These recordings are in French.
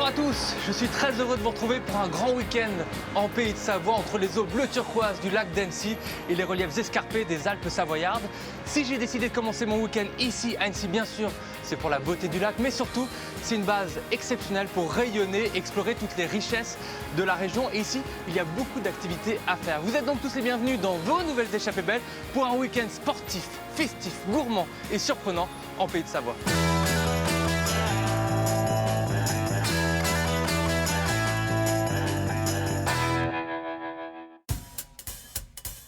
à tous, je suis très heureux de vous retrouver pour un grand week-end en Pays de Savoie entre les eaux bleu turquoise du lac d'Annecy et les reliefs escarpés des Alpes savoyardes. Si j'ai décidé de commencer mon week-end ici à Annecy, bien sûr, c'est pour la beauté du lac, mais surtout, c'est une base exceptionnelle pour rayonner, explorer toutes les richesses de la région. Et ici, il y a beaucoup d'activités à faire. Vous êtes donc tous les bienvenus dans vos nouvelles échappées belles pour un week-end sportif, festif, gourmand et surprenant en Pays de Savoie.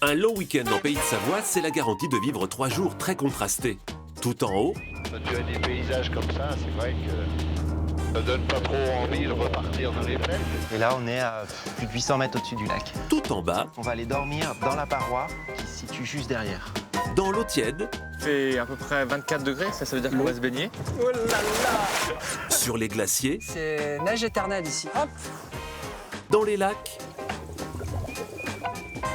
Un long week-end en Pays de Savoie, c'est la garantie de vivre 3 jours très contrastés. Tout en haut, Quand tu as des paysages comme ça, c'est vrai que ça donne pas trop envie de repartir dans les plaines. Et là, on est à plus de 800 mètres au-dessus du lac. tout en bas, On va aller dormir dans la paroi qui se situe juste derrière. dans l'eau tiède, Il fait à peu près 24 degrés, ça veut dire qu'on va se baigner. Oh là là! sur les glaciers, C'est neige éternelle ici. Hop. dans les lacs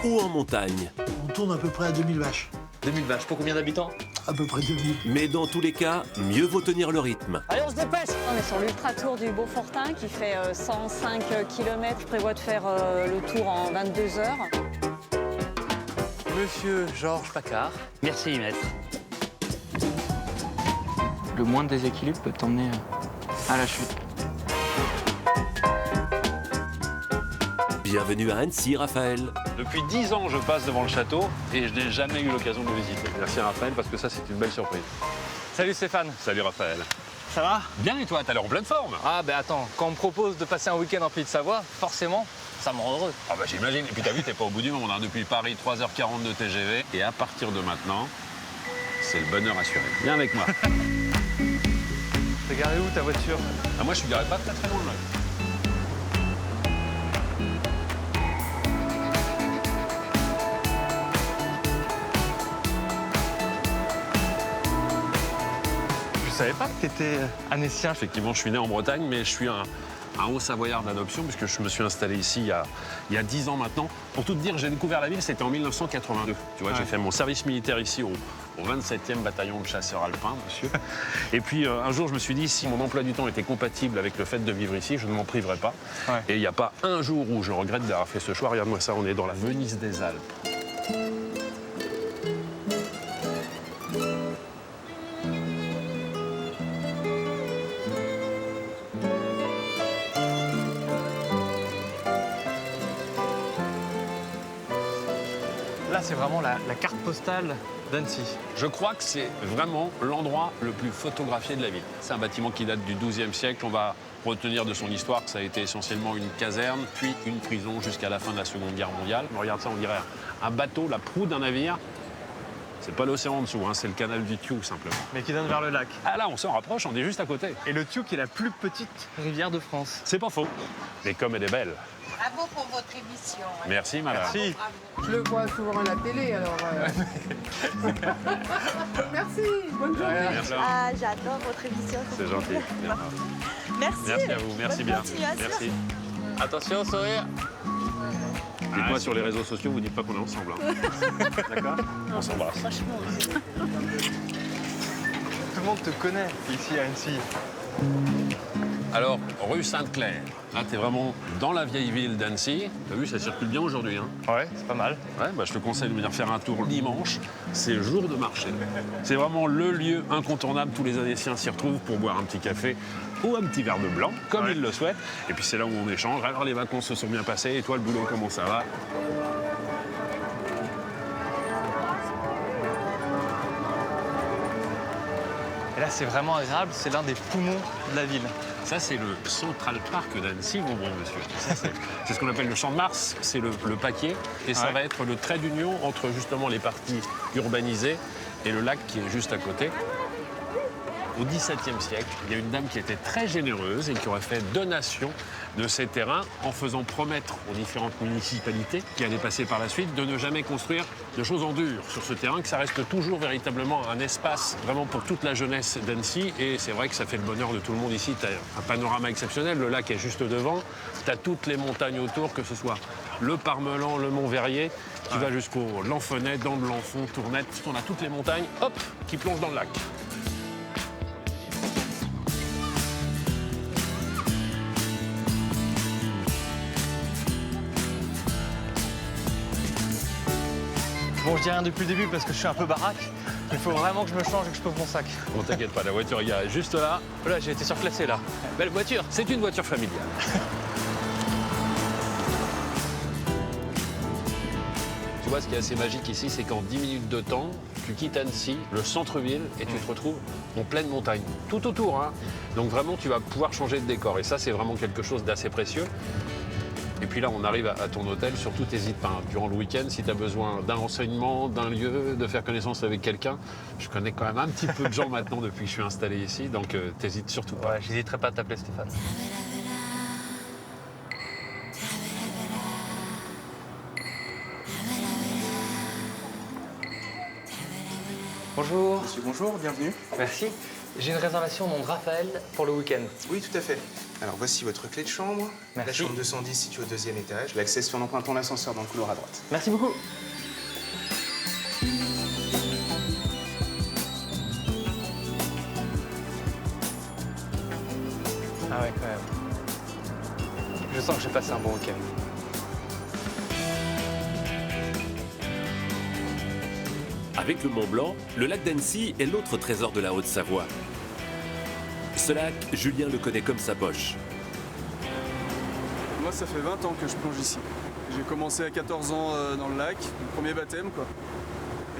ou en montagne. On tourne à peu près à 2000 vaches. 2000 vaches, pour combien d'habitants? À peu près 2000. Mais dans tous les cas, mieux vaut tenir le rythme. Allez, on se dépêche. On est sur l'Ultra Tour du Beaufortin qui fait 105 km. Je prévois de faire le tour en 22 heures. Monsieur Georges Paccard. Merci, maître. Le moindre déséquilibre peut t'emmener à la chute. Bienvenue à Annecy, Raphaël. Depuis 10 ans, je passe devant le château et je n'ai jamais eu l'occasion de le visiter. Merci Raphaël, parce que ça, c'est une belle surprise. Salut Stéphane. Salut Raphaël. Ça va? Bien et toi, t'as l'air en pleine forme. Ah ben attends, quand on me propose de passer un week-end en Pays de Savoie, forcément, ça me rend heureux. Ah bah j'imagine. Et puis t'as vu, t'es pas au bout du monde. Hein. Depuis Paris, 3h40 de TGV. Et à partir de maintenant, c'est le bonheur assuré. Viens avec moi. T'es garé où ta voiture? Ah, moi, je suis garé pas très très loin de là. Je savais pas que t'étais annécien. Effectivement, je suis né en Bretagne, mais je suis un Haut-Savoyard d'adoption, puisque je me suis installé ici il y a 10 ans maintenant. Pour tout te dire, j'ai découvert la ville, c'était en 1982. Tu vois, j'ai fait mon service militaire ici au 27e bataillon de chasseurs alpins, monsieur. Et puis un jour, je me suis dit, si mon emploi du temps était compatible avec le fait de vivre ici, je ne m'en priverais pas. Ouais. Et il n'y a pas un jour où je regrette d'avoir fait ce choix. Regarde-moi ça, on est dans la Venise des Alpes. Là, c'est vraiment la carte postale d'Annecy. Je crois que c'est vraiment l'endroit le plus photographié de la ville. C'est un bâtiment qui date du XIIe siècle. On va retenir de son histoire que ça a été essentiellement une caserne, puis une prison jusqu'à la fin de la Seconde Guerre mondiale. On regarde ça, on dirait un bateau, la proue d'un navire. C'est pas l'océan en dessous, hein, c'est le canal du Thiou, simplement. Mais qui donne vers le lac. Ah là, on s'en rapproche, on est juste à côté. Et le Thiou qui est la plus petite rivière de France. C'est pas faux. Mais comme elle est belle. Bravo pour votre émission. Merci, madame. Si. Bravo. Je le vois souvent à la télé, alors. Merci. Bonne journée. Merci, Ah, j'adore votre émission. c'est gentil. Bien. Merci. Merci à vous, merci Bonne bien. continuation. Merci. Attention, sourire. Dites-moi sur les réseaux sociaux, vous dites pas qu'on est ensemble. Hein. D'accord? On s'embrasse. Franchement. Tout le monde te connaît ici à Annecy. Alors, rue Sainte-Claire. Là, t'es vraiment dans la vieille ville d'Annecy. T'as vu, ça circule bien aujourd'hui. Hein. Ouais, c'est pas mal. Ouais, bah, je te conseille de venir faire un tour dimanche. C'est jour de marché. C'est vraiment le lieu incontournable. Tous les Annéciens s'y retrouvent pour boire un petit café ou un petit verre de blanc, comme ils le souhaitent. Et puis c'est là où on échange. Alors, les vacances se sont bien passées. Et toi, le boulot, comment ça va? Et là, c'est vraiment agréable, c'est l'un des poumons de la ville. Ça, c'est le Central Park d'Annecy, mon bon monsieur. Ça, c'est ce qu'on appelle le Champ de Mars, c'est le paquet. Et ça Ouais. va être le trait d'union entre justement les parties urbanisées et le lac qui est juste à côté. Au XVIIe siècle, il y a une dame qui était très généreuse et qui aurait fait donation de ces terrains en faisant promettre aux différentes municipalités qui allaient passer par la suite de ne jamais construire de choses en dur sur ce terrain, que ça reste toujours véritablement un espace vraiment pour toute la jeunesse d'Annecy. Et c'est vrai que ça fait le bonheur de tout le monde ici. Tu as un panorama exceptionnel, le lac est juste devant, tu as toutes les montagnes autour, que ce soit le Parmelan, le Mont-Verrier, qui va jusqu'au Lanfenay, Dent de l'Enfant, Tournette. On a toutes les montagnes, hop, qui plongent dans le lac. Bon, je dis rien depuis le début parce que je suis un peu baraque. Il faut vraiment que je me change et que je pose mon sac. Bon, t'inquiète pas, la voiture est garée juste là. Voilà, j'ai été surclassé là. Belle voiture, c'est une voiture familiale. Tu vois, ce qui est assez magique ici, c'est qu'en 10 minutes de temps, tu quittes Annecy, le centre-ville, et tu te retrouves en pleine montagne, tout autour. Hein. Donc vraiment, tu vas pouvoir changer de décor. Et ça, c'est vraiment quelque chose d'assez précieux. Et puis là, on arrive à ton hôtel. Surtout, t'hésites pas. Durant le week-end, si tu as besoin d'un renseignement, d'un lieu, de faire connaissance avec quelqu'un, je connais quand même un petit peu de gens maintenant depuis que je suis installé ici. Donc, t'hésites surtout pas. Ouais, j'hésiterai pas à t'appeler Stéphane. Bonjour. Monsieur, bonjour, bienvenue. Merci. J'ai une réservation au nom de Raphaël pour le week-end. Oui, tout à fait. Alors, voici votre clé de chambre. Merci. La chambre 210 située au 2e étage. L'accès se fait en empruntant l'ascenseur dans le couloir à droite. Merci beaucoup. Ah ouais, quand même. Je sens que j'ai passé un bon week-end. Avec le Mont Blanc, le lac d'Annecy est l'autre trésor de la Haute-Savoie. Ce lac, Julien le connaît comme sa poche. Moi, ça fait 20 ans que je plonge ici. J'ai commencé à 14 ans dans le lac, mon premier baptême, quoi.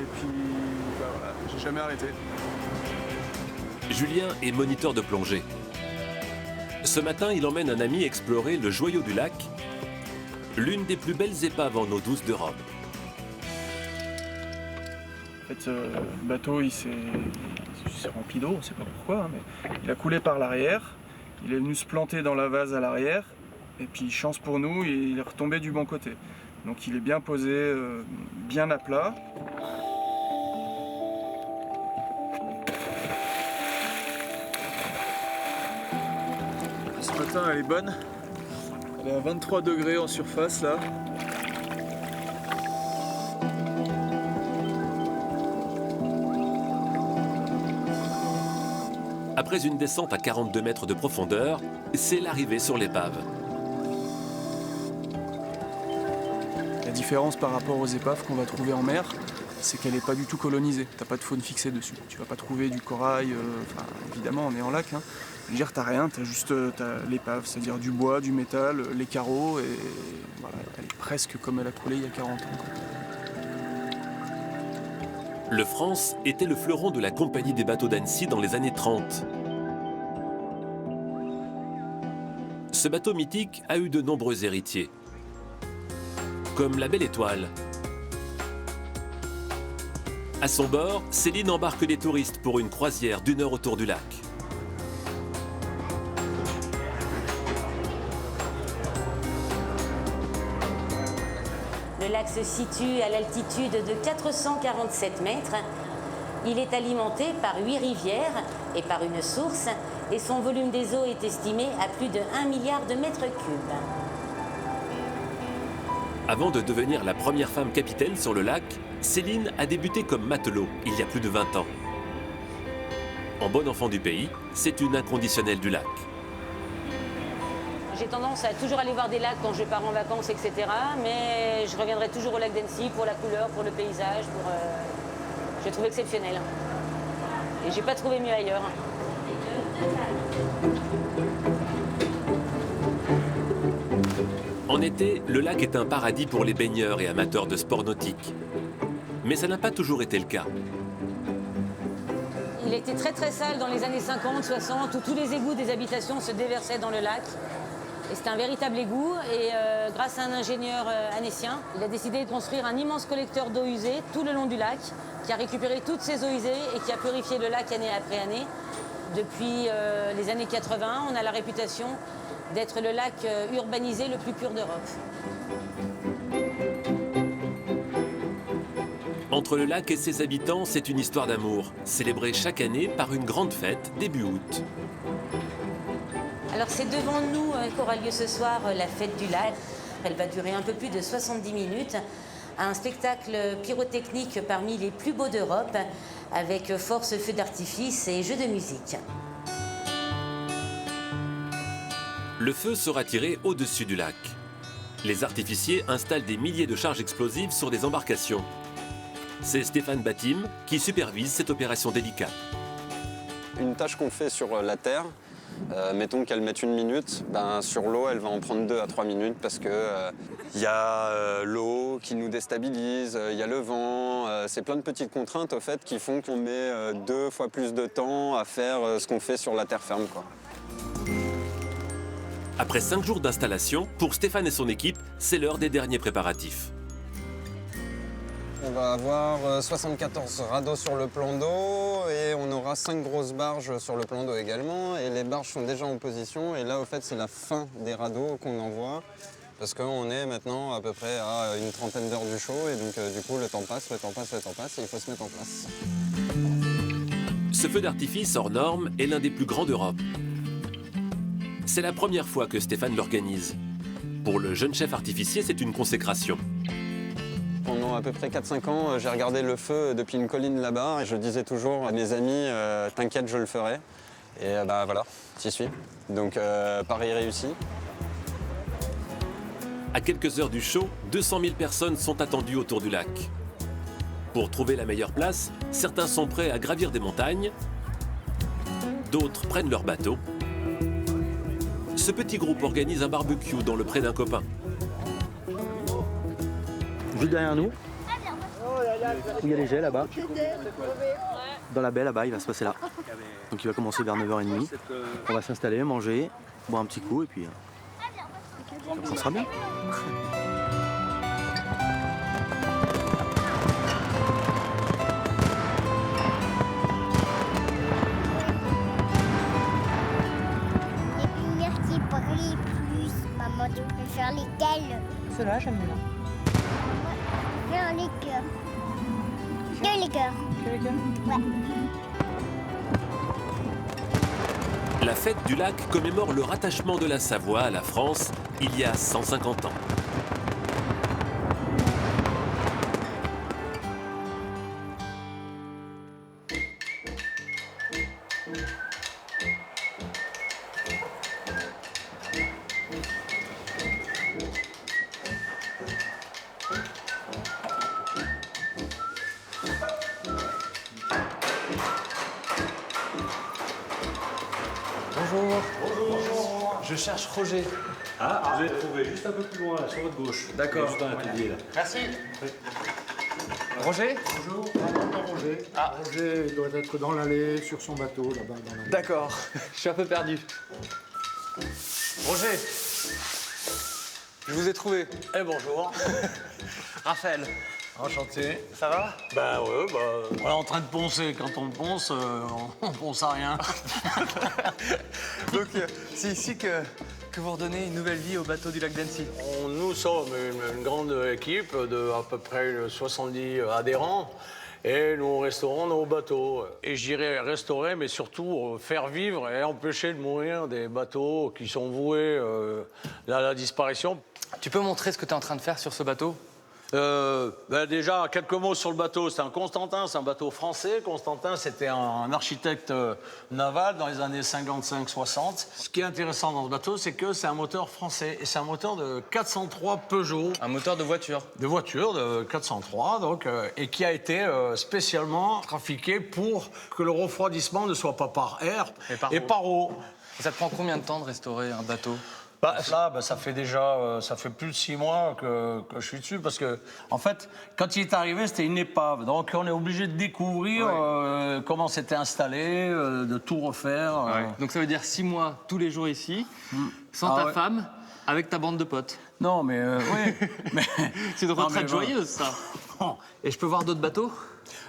Et puis, bah voilà, j'ai jamais arrêté. Julien est moniteur de plongée. Ce matin, il emmène un ami explorer le joyau du lac, l'une des plus belles épaves en eau douce d'Europe. En fait, le bateau, il s'est rempli d'eau, on ne sait pas pourquoi, hein, mais il a coulé par l'arrière. Il est venu se planter dans la vase à l'arrière. Et puis, chance pour nous, il est retombé du bon côté. Donc, il est bien posé, bien à plat. Ce matin, elle est bonne. Elle est à 23 degrés en surface, là. Après une descente à 42 mètres de profondeur, c'est l'arrivée sur l'épave. La différence par rapport aux épaves qu'on va trouver en mer, c'est qu'elle n'est pas du tout colonisée. T'as pas de faune fixée dessus. Tu vas pas trouver du corail, évidemment on est en lac. Hein. Je veux dire, t'as rien, t'as juste l'épave, c'est-à-dire du bois, du métal, les carreaux, et voilà, elle est presque comme elle a coulé il y a 40 ans. Quoi. Le France était le fleuron de la Compagnie des bateaux d'Annecy dans les années 30. Ce bateau mythique a eu de nombreux héritiers, comme la Belle Étoile. À son bord, Céline embarque des touristes pour une croisière d'1 heure autour du lac. Le lac se situe à l'altitude de 447 mètres. Il est alimenté par 8 rivières et par une source, et son volume des eaux est estimé à plus de 1 milliard de mètres cubes. Avant de devenir la première femme capitaine sur le lac, Céline a débuté comme matelot il y a plus de 20 ans. En bonne enfant du pays, c'est une inconditionnelle du lac. J'ai tendance à toujours aller voir des lacs quand je pars en vacances, etc. Mais je reviendrai toujours au lac d'Annecy pour la couleur, pour le paysage. Je le trouve exceptionnel. Et j'ai pas trouvé mieux ailleurs. En été, le lac est un paradis pour les baigneurs et amateurs de sports nautiques. Mais ça n'a pas toujours été le cas. Il était très très sale dans les années 50, 60, où tous les égouts des habitations se déversaient dans le lac. Et c'était un véritable égout. Et grâce à un ingénieur annécien, il a décidé de construire un immense collecteur d'eau usée tout le long du lac, qui a récupéré toutes ces eaux usées et qui a purifié le lac année après année. Depuis les années 80, on a la réputation d'être le lac urbanisé le plus pur d'Europe. Entre le lac et ses habitants, c'est une histoire d'amour, célébrée chaque année par une grande fête début août. Alors c'est devant nous qu'aura lieu ce soir la fête du lac. Elle va durer un peu plus de 70 minutes. Un spectacle pyrotechnique parmi les plus beaux d'Europe, avec force feux d'artifice et jeux de musique. Le feu sera tiré au-dessus du lac. Les artificiers installent des milliers de charges explosives sur des embarcations. C'est Stéphane Batim qui supervise cette opération délicate. Une tâche qu'on fait sur la terre, mettons qu'elle mette 1 minute, sur l'eau, elle va en prendre 2 à 3 minutes parce que y a l'eau qui nous déstabilise, il y a le vent, c'est plein de petites contraintes au fait qui font qu'on met 2 fois plus de temps à faire ce qu'on fait sur la terre ferme, quoi. Après 5 jours d'installation, pour Stéphane et son équipe, c'est l'heure des derniers préparatifs. On va avoir 74 radeaux sur le plan d'eau et on aura 5 grosses barges sur le plan d'eau également. Et les barges sont déjà en position et là, au fait, c'est la fin des radeaux qu'on envoie parce qu'on est maintenant à peu près à une trentaine d'heures du show et donc du coup, le temps passe et il faut se mettre en place. Ce feu d'artifice hors norme est l'un des plus grands d'Europe. C'est la première fois que Stéphane l'organise. Pour le jeune chef artificier, c'est une consécration. Pendant à peu près 4-5 ans, j'ai regardé le feu depuis une colline là-bas et je disais toujours à mes amis « T'inquiète, je le ferai ». Et voilà, j'y suis. Donc pari réussi. À quelques heures du show, 200 000 personnes sont attendues autour du lac. Pour trouver la meilleure place, certains sont prêts à gravir des montagnes, d'autres prennent leur bateau. Ce petit groupe organise un barbecue dans le pré d'un copain. Juste derrière nous, il y a les jets là-bas. Dans la baie là-bas, il va se passer là. Donc il va commencer vers 9h30. On va s'installer, manger, boire un petit coup et puis ça sera bien. Les lumières qui brillent plus. Maman, tu préfères lesquelles? Ceux-là, j'aime bien. Bien les cœurs. Que les cœurs. Que les cœurs? Ouais. La fête du lac commémore le rattachement de la Savoie à la France il y a 150 ans. Bonjour. Bonjour. Je cherche Roger. Ah, vous allez trouver juste un peu plus loin, là, sur votre gauche. D'accord. Juste dans l'atelier, là. Merci. Roger? Bonjour, pas Roger. Ah. Roger doit être dans l'allée, sur son bateau, là-bas dans l'allée. D'accord. Je suis un peu perdu. Roger. Je vous ai trouvé. Eh bonjour. Raphaël. Enchanté. Ça va? Ben ouais, on est en train de poncer. Quand on ponce, on ponce à rien. Donc c'est ici que vous redonnez une nouvelle vie au bateau du lac d'Annecy. Nous sommes une grande équipe de à peu près 70 adhérents. Et nous restaurons nos bateaux. Et je dirais restaurer, mais surtout faire vivre et empêcher de mourir des bateaux qui sont voués à la disparition. Tu peux montrer ce que tu es en train de faire sur ce bateau? Déjà, quelques mots sur le bateau. C'est un Constantin, c'est un bateau français. Constantin, c'était un architecte naval dans les années 55-60. Ce qui est intéressant dans ce bateau, c'est que c'est un moteur français. Et c'est un moteur de 403 Peugeot. Un moteur de voiture? De voiture, de 403, donc, et qui a été spécialement trafiqué pour que le refroidissement ne soit pas par air et par eau. Et ça te prend combien de temps de restaurer un bateau? Là, ça fait déjà ça fait plus de 6 mois que je suis dessus parce que, en fait, quand il est arrivé, c'était une épave. Donc, on est obligé de découvrir comment c'était installé, de tout refaire. Donc, ça veut dire 6 mois tous les jours ici, sans ta femme, avec ta bande de potes. Non, mais oui. Mais... C'est une retraite joyeuse, ça. Et je peux voir d'autres bateaux?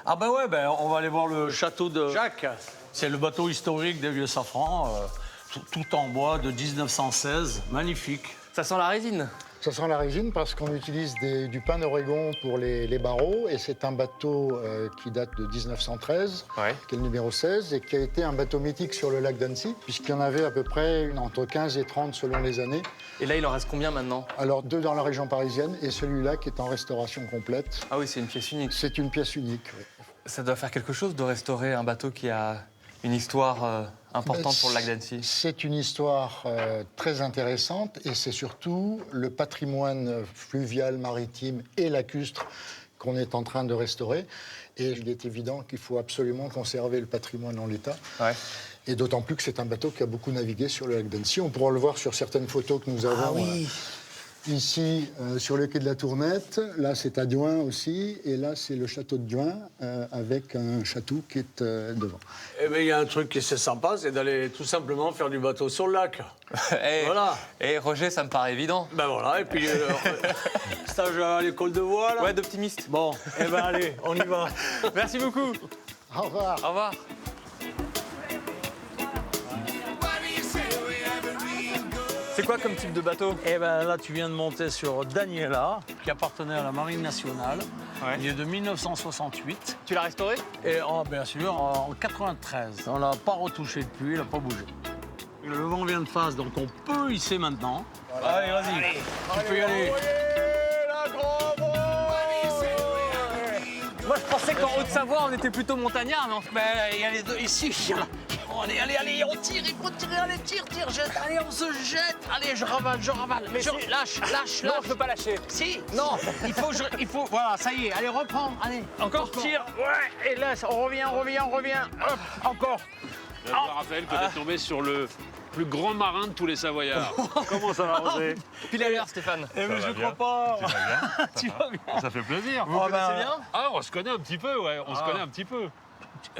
Ah ben ouais, on va aller voir le château de Jacques. C'est le bateau historique des Vieux Safrans. Tout en bois de 1916, magnifique. Ça sent la résine? Ça sent la résine parce qu'on utilise du pin d'Oregon pour les barreaux et c'est un bateau qui date de 1913, qui est le numéro 16 et qui a été un bateau mythique sur le lac d'Annecy puisqu'il y en avait à peu près entre 15 et 30 selon les années. Et là, il en reste combien maintenant? Alors 2 dans la région parisienne et celui-là qui est en restauration complète. Ah oui, c'est une pièce unique. C'est une pièce unique, oui. Ça doit faire quelque chose de restaurer un bateau qui a une histoire importante pour le lac d'Annecy. C'est une histoire très intéressante et c'est surtout le patrimoine fluvial, maritime et lacustre qu'on est en train de restaurer. Et il est évident qu'il faut absolument conserver le patrimoine en l'état. Ouais. Et d'autant plus que c'est un bateau qui a beaucoup navigué sur le lac d'Annecy. On pourra le voir sur certaines photos que nous avons. Ah oui. Ici, sur le quai de la Tournette, là c'est à Douin aussi, et là c'est le château de Douin avec un château qui est devant. Eh bien, il y a un truc qui est sympa, c'est d'aller tout simplement faire du bateau sur le lac. Voilà. Et Roger, ça me paraît évident. Ben voilà, et puis stage à l'école de voile. Ouais, d'optimiste. Bon, eh ben allez, on y va. Merci beaucoup. Au revoir. Au revoir. C'est quoi comme type de bateau? Eh ben là, tu viens de monter sur Daniela, qui appartenait à la Marine nationale. Ouais. Il est de 1968. Tu l'as restauré? Et bien sûr, en 93. On l'a pas retouché depuis, il n'a pas bougé. Le vent vient de face, donc on peut hisser maintenant. Allez, vas-y. Tu peux y aller. Moi, je pensais qu'en Haute-Savoie, on était plutôt montagnard, non? Ben, il y a les deux ici. Allez, on tire, il faut tirer, allez, tire, jette, allez, on se jette. Allez, je ravale. Mais Lâche. Non, je peux pas lâcher. Si, non, il faut, voilà, ça y est, allez, reprends, allez. Encore? Tire, ouais, et laisse, on revient, hop, encore. Je rappelle que t'es tombé sur le plus grand marin de tous les Savoyards. Comment ça va, Roger? Pile à l'heure, Stéphane. Eh mais je crois pas. Tu vas bien? Tu vas bien. Ça fait plaisir. Vous connaissez bien? Ah, on se connaît un petit peu, ouais. On se connaît un petit peu.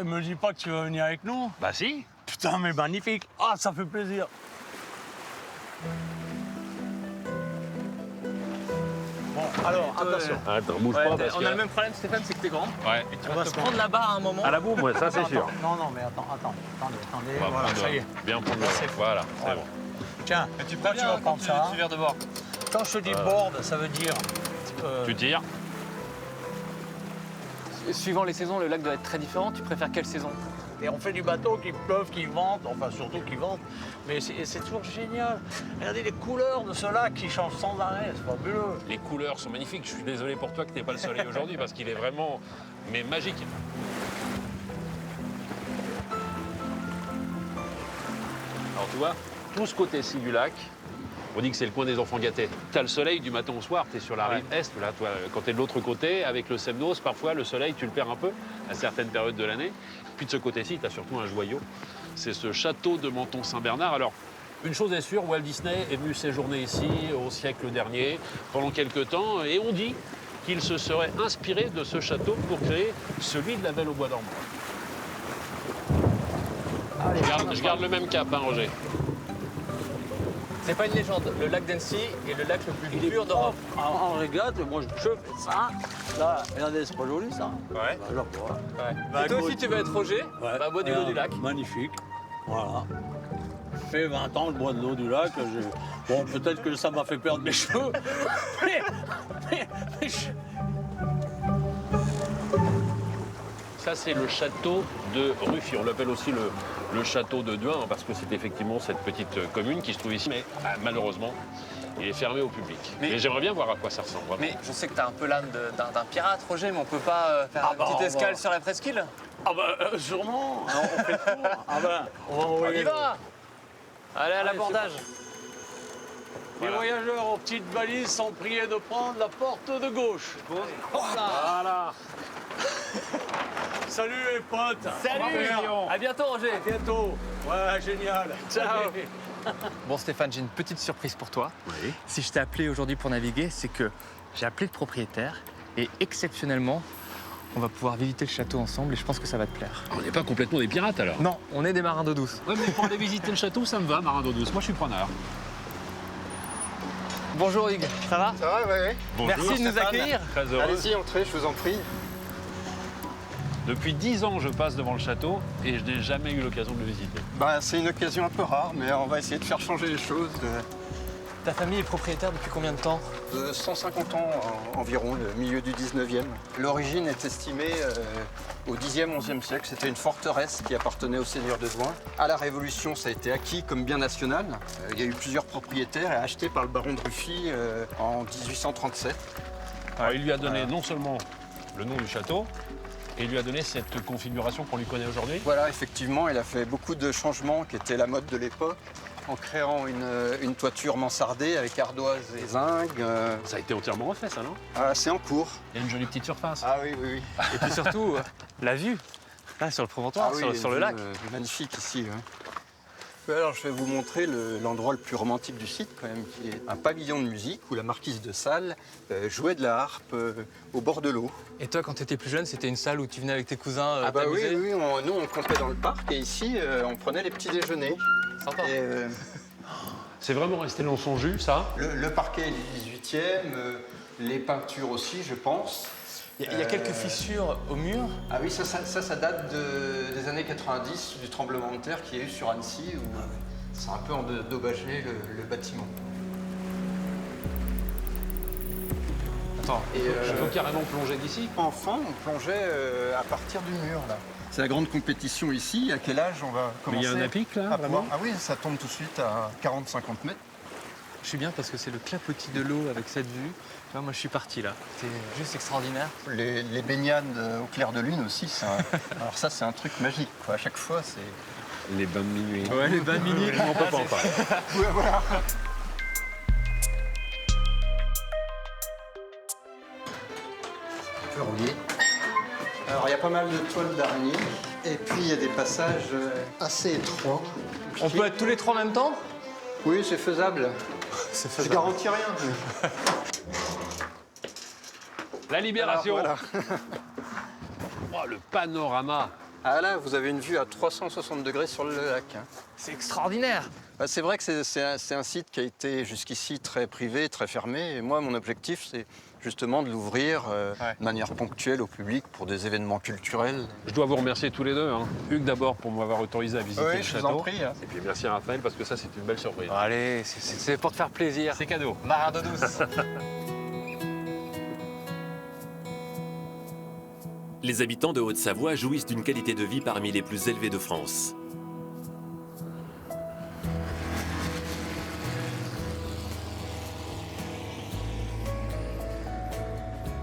Me dis pas que tu vas venir avec nous. Bah si. Putain, mais magnifique. Ah, ça fait plaisir. Bon, alors, attention. Attends, bouge pas parce On que... a le même problème, Stéphane, c'est que t'es grand. Ouais. Et tu vas te prendre la barre à un moment. À la boum, ouais, ça c'est sûr. Non, mais attendez. On va Voilà, prendre, ça y est. bien prendre le... Voilà, c'est bon. Tiens, tu vas prendre ça. Tu verres de bord. Quand je te dis board, ça veut dire... Tu tires. Suivant les saisons, le lac doit être très différent. Tu préfères quelle saison? Et on fait du bateau qui pleuve, qui vente, enfin surtout qui vente. Mais c'est toujours génial. Regardez les couleurs de ce lac qui changent sans arrêt, c'est fabuleux. Les couleurs sont magnifiques. Je suis désolé pour toi que t'aies pas le soleil aujourd'hui parce qu'il est vraiment, mais magique. Alors tu vois, tout ce côté-ci du lac, on dit que c'est le coin des enfants gâtés. T'as le soleil du matin au soir, t'es sur la rive est, là, toi, quand t'es de l'autre côté, avec le Semnos, parfois le soleil, tu le perds un peu à certaines périodes de l'année. Puis de ce côté-ci, t'as surtout un joyau. C'est ce château de Menton-Saint-Bernard. Alors, une chose est sûre, Walt Disney est venu séjourner ici au siècle dernier, pendant quelques temps, et on dit qu'il se serait inspiré de ce château pour créer celui de la Belle au Bois d'Orme. Je garde le même cap, hein, Roger. C'est pas une légende. Le lac d'Annecy est le lac le plus pur d'Europe. En régate, moi je fais ça. Là, regardez, c'est pas joli ça. Ouais. Alors, voilà. Ouais. Et toi aussi, tu veux être Roger? Bah, bois du l'eau du lac. Magnifique. Voilà. Fait 20 ans que je bois de l'eau du lac. Bon, peut-être que ça m'a fait perdre mes cheveux. mais Ça, c'est le château de Ruffy. On l'appelle aussi le château de Douin, parce que c'est effectivement cette petite commune qui se trouve ici. Mais malheureusement, il est fermé au public. Mais j'aimerais bien voir à quoi ça ressemble. Vraiment. Mais je sais que t'as un peu l'âme d'un pirate, Roger, mais on peut pas faire une petite escale sur la presqu'île? Ah bah, sûrement. On fait le tour. Ah bah, on y va. Allez, à l'abordage. Les voyageurs aux petites valises sont priés de prendre la porte de gauche. Voilà. Salut les potes. Salut. À bientôt, Roger. À bientôt. Ouais, génial. Ciao. Bon, Stéphane, j'ai une petite surprise pour toi. Oui. Si je t'ai appelé aujourd'hui pour naviguer, c'est que j'ai appelé le propriétaire et exceptionnellement, on va pouvoir visiter le château ensemble et je pense que ça va te plaire. On n'est pas complètement des pirates alors? Non, on est des marins d'eau douce. Ouais, mais pour aller visiter le château, ça me va, marin d'eau douce. Moi, je suis preneur. Bonjour Hugues, ça va? Ça va, ouais. Bonjour, merci de nous Stéphane. accueillir. Très heureux. Allez-y, entrez, je vous en prie. Depuis 10 ans, je passe devant le château et je n'ai jamais eu l'occasion de le visiter. Bah, c'est une occasion un peu rare, mais on va essayer de faire changer les choses. Ta famille est propriétaire depuis combien de temps? 150 ans environ, le milieu du 19e. L'origine est estimée au 10e, 11e siècle. C'était une forteresse qui appartenait au seigneur de Douin. À la Révolution, ça a été acquis comme bien national. Il y a eu plusieurs propriétaires et acheté par le baron de Ruffy en 1837. Alors, il lui a donné non seulement le nom du château, et il lui a donné cette configuration qu'on lui connaît aujourd'hui. Voilà, effectivement, il a fait beaucoup de changements qui étaient la mode de l'époque. en créant une toiture mansardée avec ardoise et zinc. Ça a été entièrement refait, ça, non? Ah, c'est en cours. Il y a une jolie petite surface. Ah oui, oui, oui. Et puis surtout, la vue, là, sur le promontoire, sur le lac. Magnifique ici. Ouais. Alors, je vais vous montrer l'endroit le plus romantique du site, quand même, qui est un pavillon de musique où la marquise de Sales jouait de la harpe au bord de l'eau. Et toi, quand tu étais plus jeune, c'était une salle où tu venais avec tes cousins Ah bah oui, t'amuser? oui, nous on campait dans le parc et ici on prenait les petits déjeuners. Sympa. C'est vraiment resté dans son jus, ça? Le parquet est du 18e, les peintures aussi, je pense. Il y a quelques fissures au mur. Ah oui, ça date des années 90, du tremblement de terre qu'il y a eu sur Annecy, où ça a un peu endommagé le bâtiment. Attends, je peux carrément plonger d'ici? Enfant, on plongeait à partir du mur, là. C'est la grande compétition ici. À quel âge on va commencer? Mais il y a un apic, là, vraiment? Ah oui, ça tombe tout de suite à 40-50 mètres. Je suis bien parce que c'est le clapotis de l'eau avec cette vue. Tu vois, moi, je suis parti là. C'est juste extraordinaire. Les baignades au clair de lune aussi, alors ça, c'est un truc magique, quoi. À chaque fois, c'est... Les bains de minuit. Ouais, les bains de minuit. On peut pas en parler. Ouais, voilà. On peut rouler. Alors, il y a pas mal de toiles d'araignée. Et puis, il y a des passages assez étroits. On peut être tous les trois en même temps? Oui, c'est faisable. C'est faisable. Je garantis rien. La libération. Alors, Oh, le panorama. Ah là, vous avez une vue à 360 degrés sur le lac. C'est extraordinaire. Bah, c'est vrai que c'est un site qui a été jusqu'ici très privé, très fermé. Et moi, mon objectif, c'est justement de l'ouvrir de manière ponctuelle au public pour des événements culturels. Je dois vous remercier tous les deux. Hein. Hugues d'abord pour m'avoir autorisé à visiter le château. Je vous en prie. Et puis merci à Raphaël parce que ça, c'est une belle surprise. Allez, c'est pour te faire plaisir. C'est cadeau. Marin d'eau douce. Les habitants de Haute-Savoie jouissent d'une qualité de vie parmi les plus élevées de France.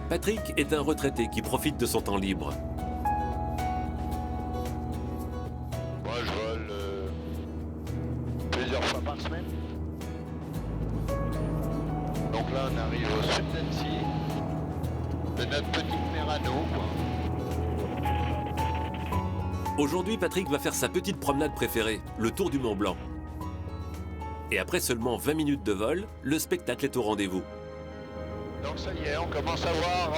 Patrick est un retraité qui profite de son temps libre. Moi, je vole plusieurs fois par semaine. Donc là, on arrive au sud d'Annecy, de notre petite mer à nous, quoi. Aujourd'hui, Patrick va faire sa petite promenade préférée, le tour du Mont Blanc. Et après seulement 20 minutes de vol, le spectacle est au rendez-vous. Donc ça y est, on commence à voir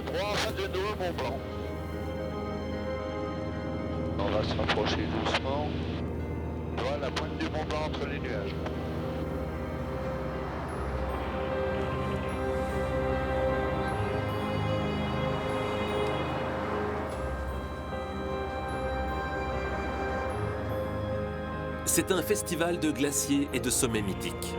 droit en face de nous le Mont Blanc. On va se rapprocher doucement. On voit la pointe du Mont Blanc entre les nuages. C'est un festival de glaciers et de sommets mythiques.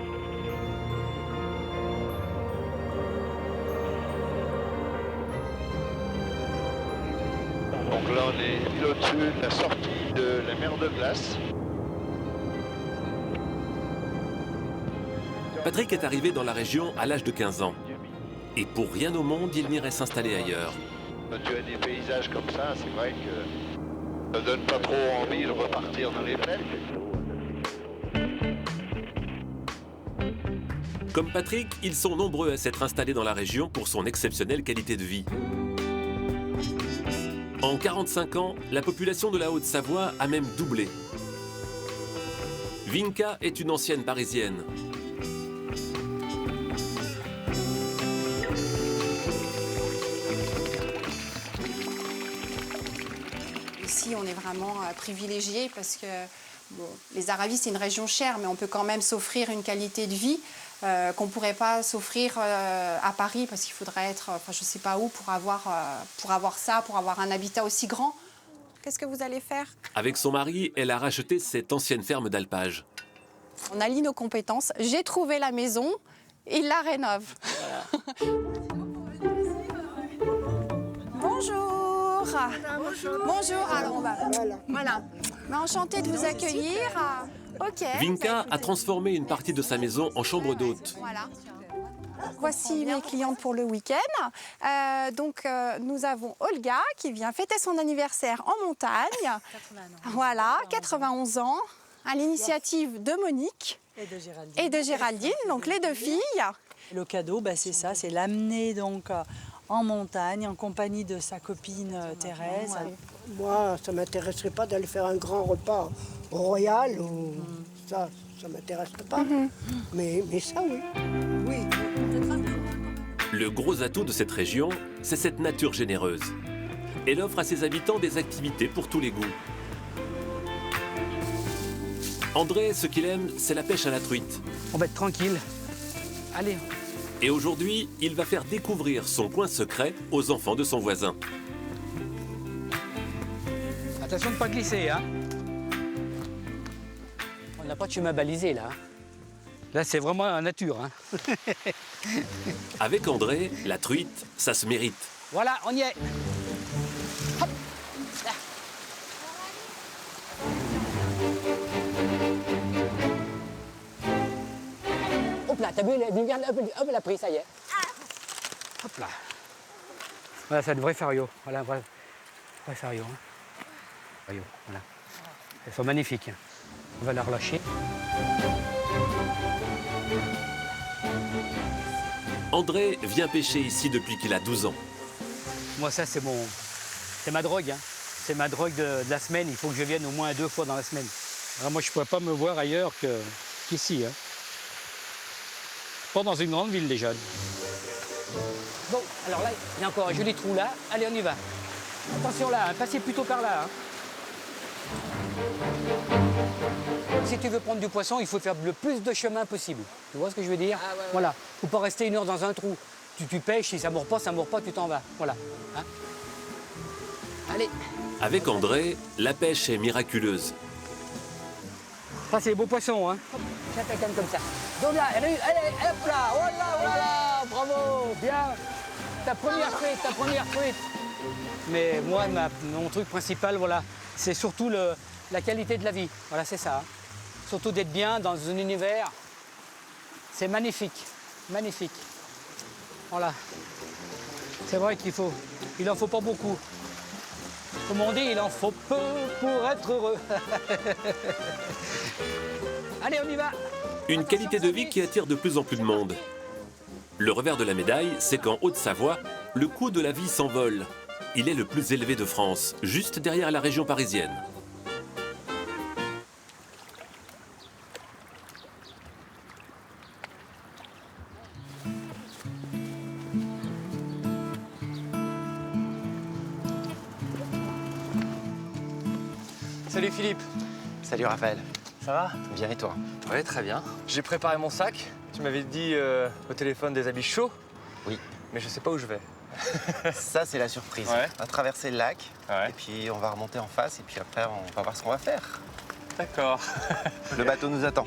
Donc là, on est pile au-dessus de la sortie de la mer de glace. Patrick est arrivé dans la région à l'âge de 15 ans. Et pour rien au monde, il n'irait s'installer ailleurs. Quand tu as des paysages comme ça, c'est vrai que ça donne pas trop envie de repartir dans les plaines. Comme Patrick, ils sont nombreux à s'être installés dans la région pour son exceptionnelle qualité de vie. En 45 ans, la population de la Haute-Savoie a même doublé. Vinka est une ancienne parisienne. Ici, on est vraiment privilégiés parce que bon, les Aravis, c'est une région chère, mais on peut quand même s'offrir une qualité de vie qu'on ne pourrait pas s'offrir à Paris parce qu'il faudrait être, enfin, je ne sais pas où, pour avoir ça, pour avoir un habitat aussi grand. Qu'est-ce que vous allez faire? Avec son mari, elle a racheté cette ancienne ferme d'alpage. On allie nos compétences. J'ai trouvé la maison, il la rénove. Bonjour. Bonjour. Alors on va. Voilà. Enchantée de vous accueillir. Ok. Vinka a transformé une partie de sa maison en chambre d'hôte. Voilà. Voici mes clientes pour le week-end. Nous avons Olga qui vient fêter son anniversaire en montagne. Voilà, 91 ans. à l'initiative de Monique et de Géraldine, donc les deux filles. Le cadeau, bah, c'est ça, c'est l'amener donc en montagne en compagnie de sa copine Thérèse. Ouais. Moi, ça ne m'intéresserait pas d'aller faire un grand repas royal ou ça ne m'intéresserait pas. Mais ça, oui. Oui. Le gros atout de cette région, c'est cette nature généreuse. Elle offre à ses habitants des activités pour tous les goûts. André, ce qu'il aime, c'est la pêche à la truite. On va être tranquille. Allez. Et aujourd'hui, il va faire découvrir son coin secret aux enfants de son voisin. Attention de ne pas glisser, hein. On n'a pas de chemin balisé, là. Là, c'est vraiment la nature, hein. Avec André, la truite, ça se mérite. Voilà, on y est. Hop. Là. Hop là, t'as vu, hop, elle a pris, ça y est. Hop là. Voilà, c'est un vrai fario. Voilà, vrai fario. Hein. Fario, voilà. Elles sont magnifiques. On va la relâcher. André vient pêcher ici depuis qu'il a 12 ans. Moi, ça, c'est ma drogue. Hein. C'est ma drogue de la semaine. Il faut que je vienne au moins 2 fois dans la semaine. Alors, moi, je ne pourrais pas me voir ailleurs qu'ici. Hein. Pas dans une grande ville, déjà. Bon, alors là, il y a encore un joli trou là. Allez, on y va. Attention là, hein, passez plutôt par là. Hein. Si tu veux prendre du poisson, il faut faire le plus de chemin possible. Tu vois ce que je veux dire? Ah, ouais, ouais. Voilà. Faut pas rester 1 heure dans un trou. Tu pêches, si ça ne mord pas, tu t'en vas. Voilà. Hein? Allez. Avec André, la pêche est miraculeuse. Ça, c'est les beaux poissons, hein. J'attaque comme ça. Donc là, allez, hop là, voilà, bravo, bien. Ta première truite. Mais moi, mon truc principal, voilà, c'est surtout la qualité de la vie. Voilà, c'est ça. Hein. Surtout d'être bien dans un univers. C'est magnifique, magnifique. Voilà. C'est vrai il en faut pas beaucoup. Comme on dit, il en faut peu pour être heureux. Allez, on y va. Une qualité de vie qui attire de plus en plus de monde. Le revers de la médaille, c'est qu'en Haute-Savoie, le coût de la vie s'envole. Il est le plus élevé de France, juste derrière la région parisienne. Salut Philippe. Salut Raphaël. Ça va? Bien et toi? Oui, très bien. J'ai préparé mon sac. Tu m'avais dit au téléphone des habits chauds. Oui. Mais je sais pas où je vais. Ça, c'est la surprise. Ouais. On va traverser le lac, et puis on va remonter en face, et puis après, on va voir ce qu'on va faire. D'accord. Le bateau nous attend.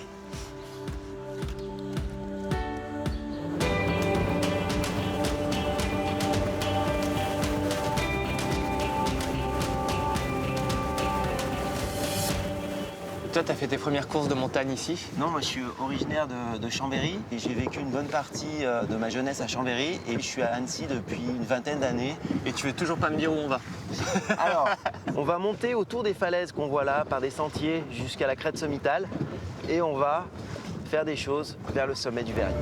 Toi, t'as fait tes premières courses de montagne ici? Non, moi je suis originaire de Chambéry et j'ai vécu une bonne partie de ma jeunesse à Chambéry et je suis à Annecy depuis une vingtaine d'années. Et tu veux toujours pas me dire où on va? Alors, on va monter autour des falaises qu'on voit là, par des sentiers jusqu'à la crête sommitale et on va faire des choses vers le sommet du Verrier.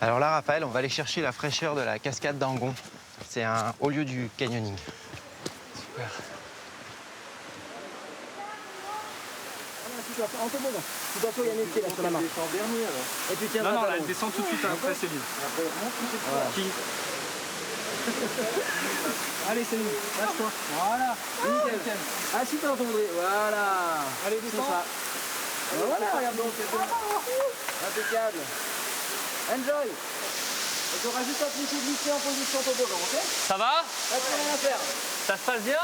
Alors là, Raphaël, on va aller chercher la fraîcheur de la cascade d'Angon. C'est un haut lieu du canyoning. Super. Tu dois y aller là sur la main. Et tu tiens non, là, elle descend tout de suite après Céline. Voilà. Allez Céline, lâche-toi. Voilà. Nickel. Assis-toi dans ton Voilà. Allez, descends. Voilà, regarde donc, c'est bon. Impeccable. Enjoy. Tu auras juste à te laisser glisser en position toboggan, ok? Ça va? Pas de rien à faire. Ça se passe bien?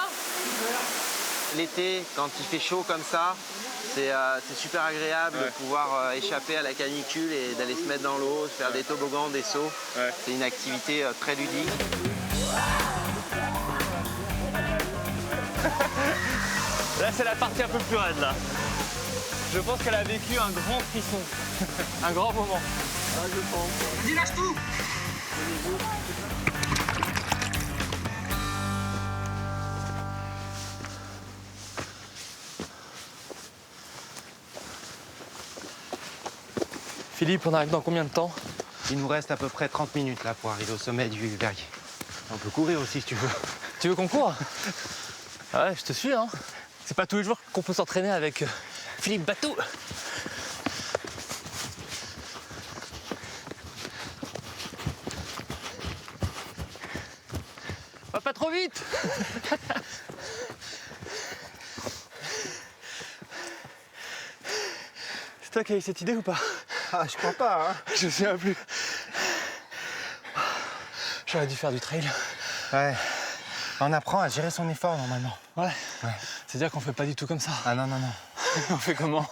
L'été, quand il fait chaud comme ça, c'est super agréable de pouvoir échapper à la canicule et d'aller se mettre dans l'eau, faire des toboggans, des sauts. C'est une activité très ludique. Là, c'est la partie un peu plus raide, là. Je pense qu'elle a vécu un grand frisson. Un grand moment. Ah, je pense. Vas-y, lâche tout. Philippe, on arrive dans combien de temps? Il nous reste à peu près 30 minutes là pour arriver au sommet du Verrier. On peut courir aussi si tu veux. Tu veux qu'on court? Ah ouais, je te suis, hein. C'est pas tous les jours qu'on peut s'entraîner avec Philippe Bateau. Va pas trop vite. C'est toi qui as eu cette idée ou pas? Ah, je crois pas, hein. Je me souviens plus. J'aurais dû faire du trail. Ouais. On apprend à gérer son effort normalement. Ouais. C'est-à-dire qu'on fait pas du tout comme ça. Ah non, non, non. On fait comment?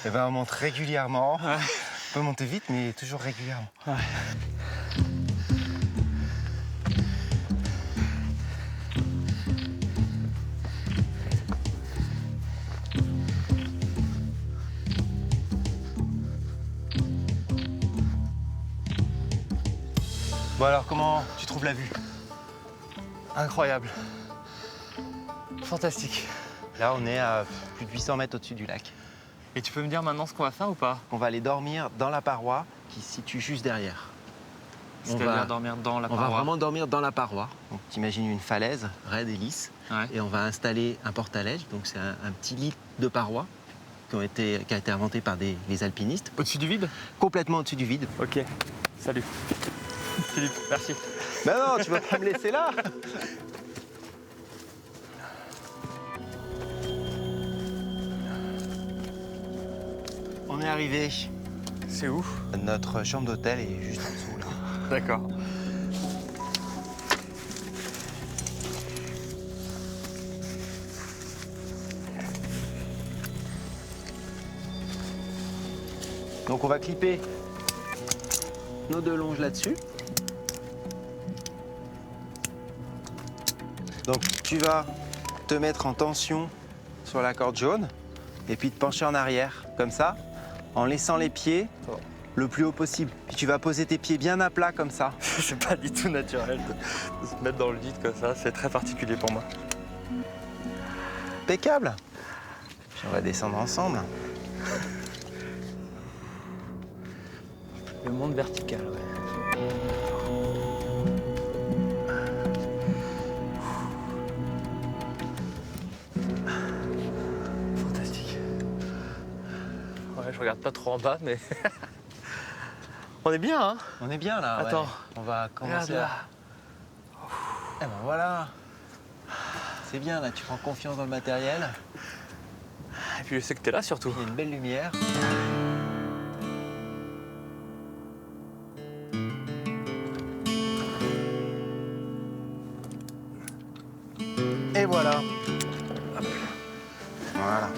Eh ben, on monte régulièrement. Ouais. On peut monter vite, mais toujours régulièrement. Ouais. Bon alors, comment tu trouves la vue? Incroyable. Fantastique. Là, on est à plus de 800 mètres au-dessus du lac. Et tu peux me dire maintenant ce qu'on va faire ou pas? On va aller dormir dans la paroi qui se situe juste derrière. C'est-à-dire dormir dans la paroi? On va vraiment dormir dans la paroi. Donc, t'imagines une falaise raide et lisse. Ouais. Et on va installer un porte-à-lège. Donc, c'est un petit lit de paroi qui a été inventé par les alpinistes. Au-dessus du vide? Complètement au-dessus du vide. Ok. Salut. Philippe, merci. Ben non, tu vas pas me laisser là. On est arrivé. C'est où? Notre chambre d'hôtel est juste en dessous là. D'accord. Donc on va clipper nos deux longes là-dessus. Donc tu vas te mettre en tension sur la corde jaune et puis te pencher en arrière, comme ça, en laissant les pieds le plus haut possible. Puis tu vas poser tes pieds bien à plat comme ça. C'est pas du tout naturel de se mettre dans le vide comme ça, c'est très particulier pour moi. Impeccable. Puis on va descendre ensemble. Le monde vertical, ouais. Fantastique. Ouais, je regarde pas trop en bas, mais on est bien, hein? On est bien là. Attends, ouais. On va commencer regarde là. Eh ben voilà. C'est bien là, tu prends confiance dans le matériel. Et puis je sais que t'es là surtout. Il y a une belle lumière. Et voilà. Hop. Voilà.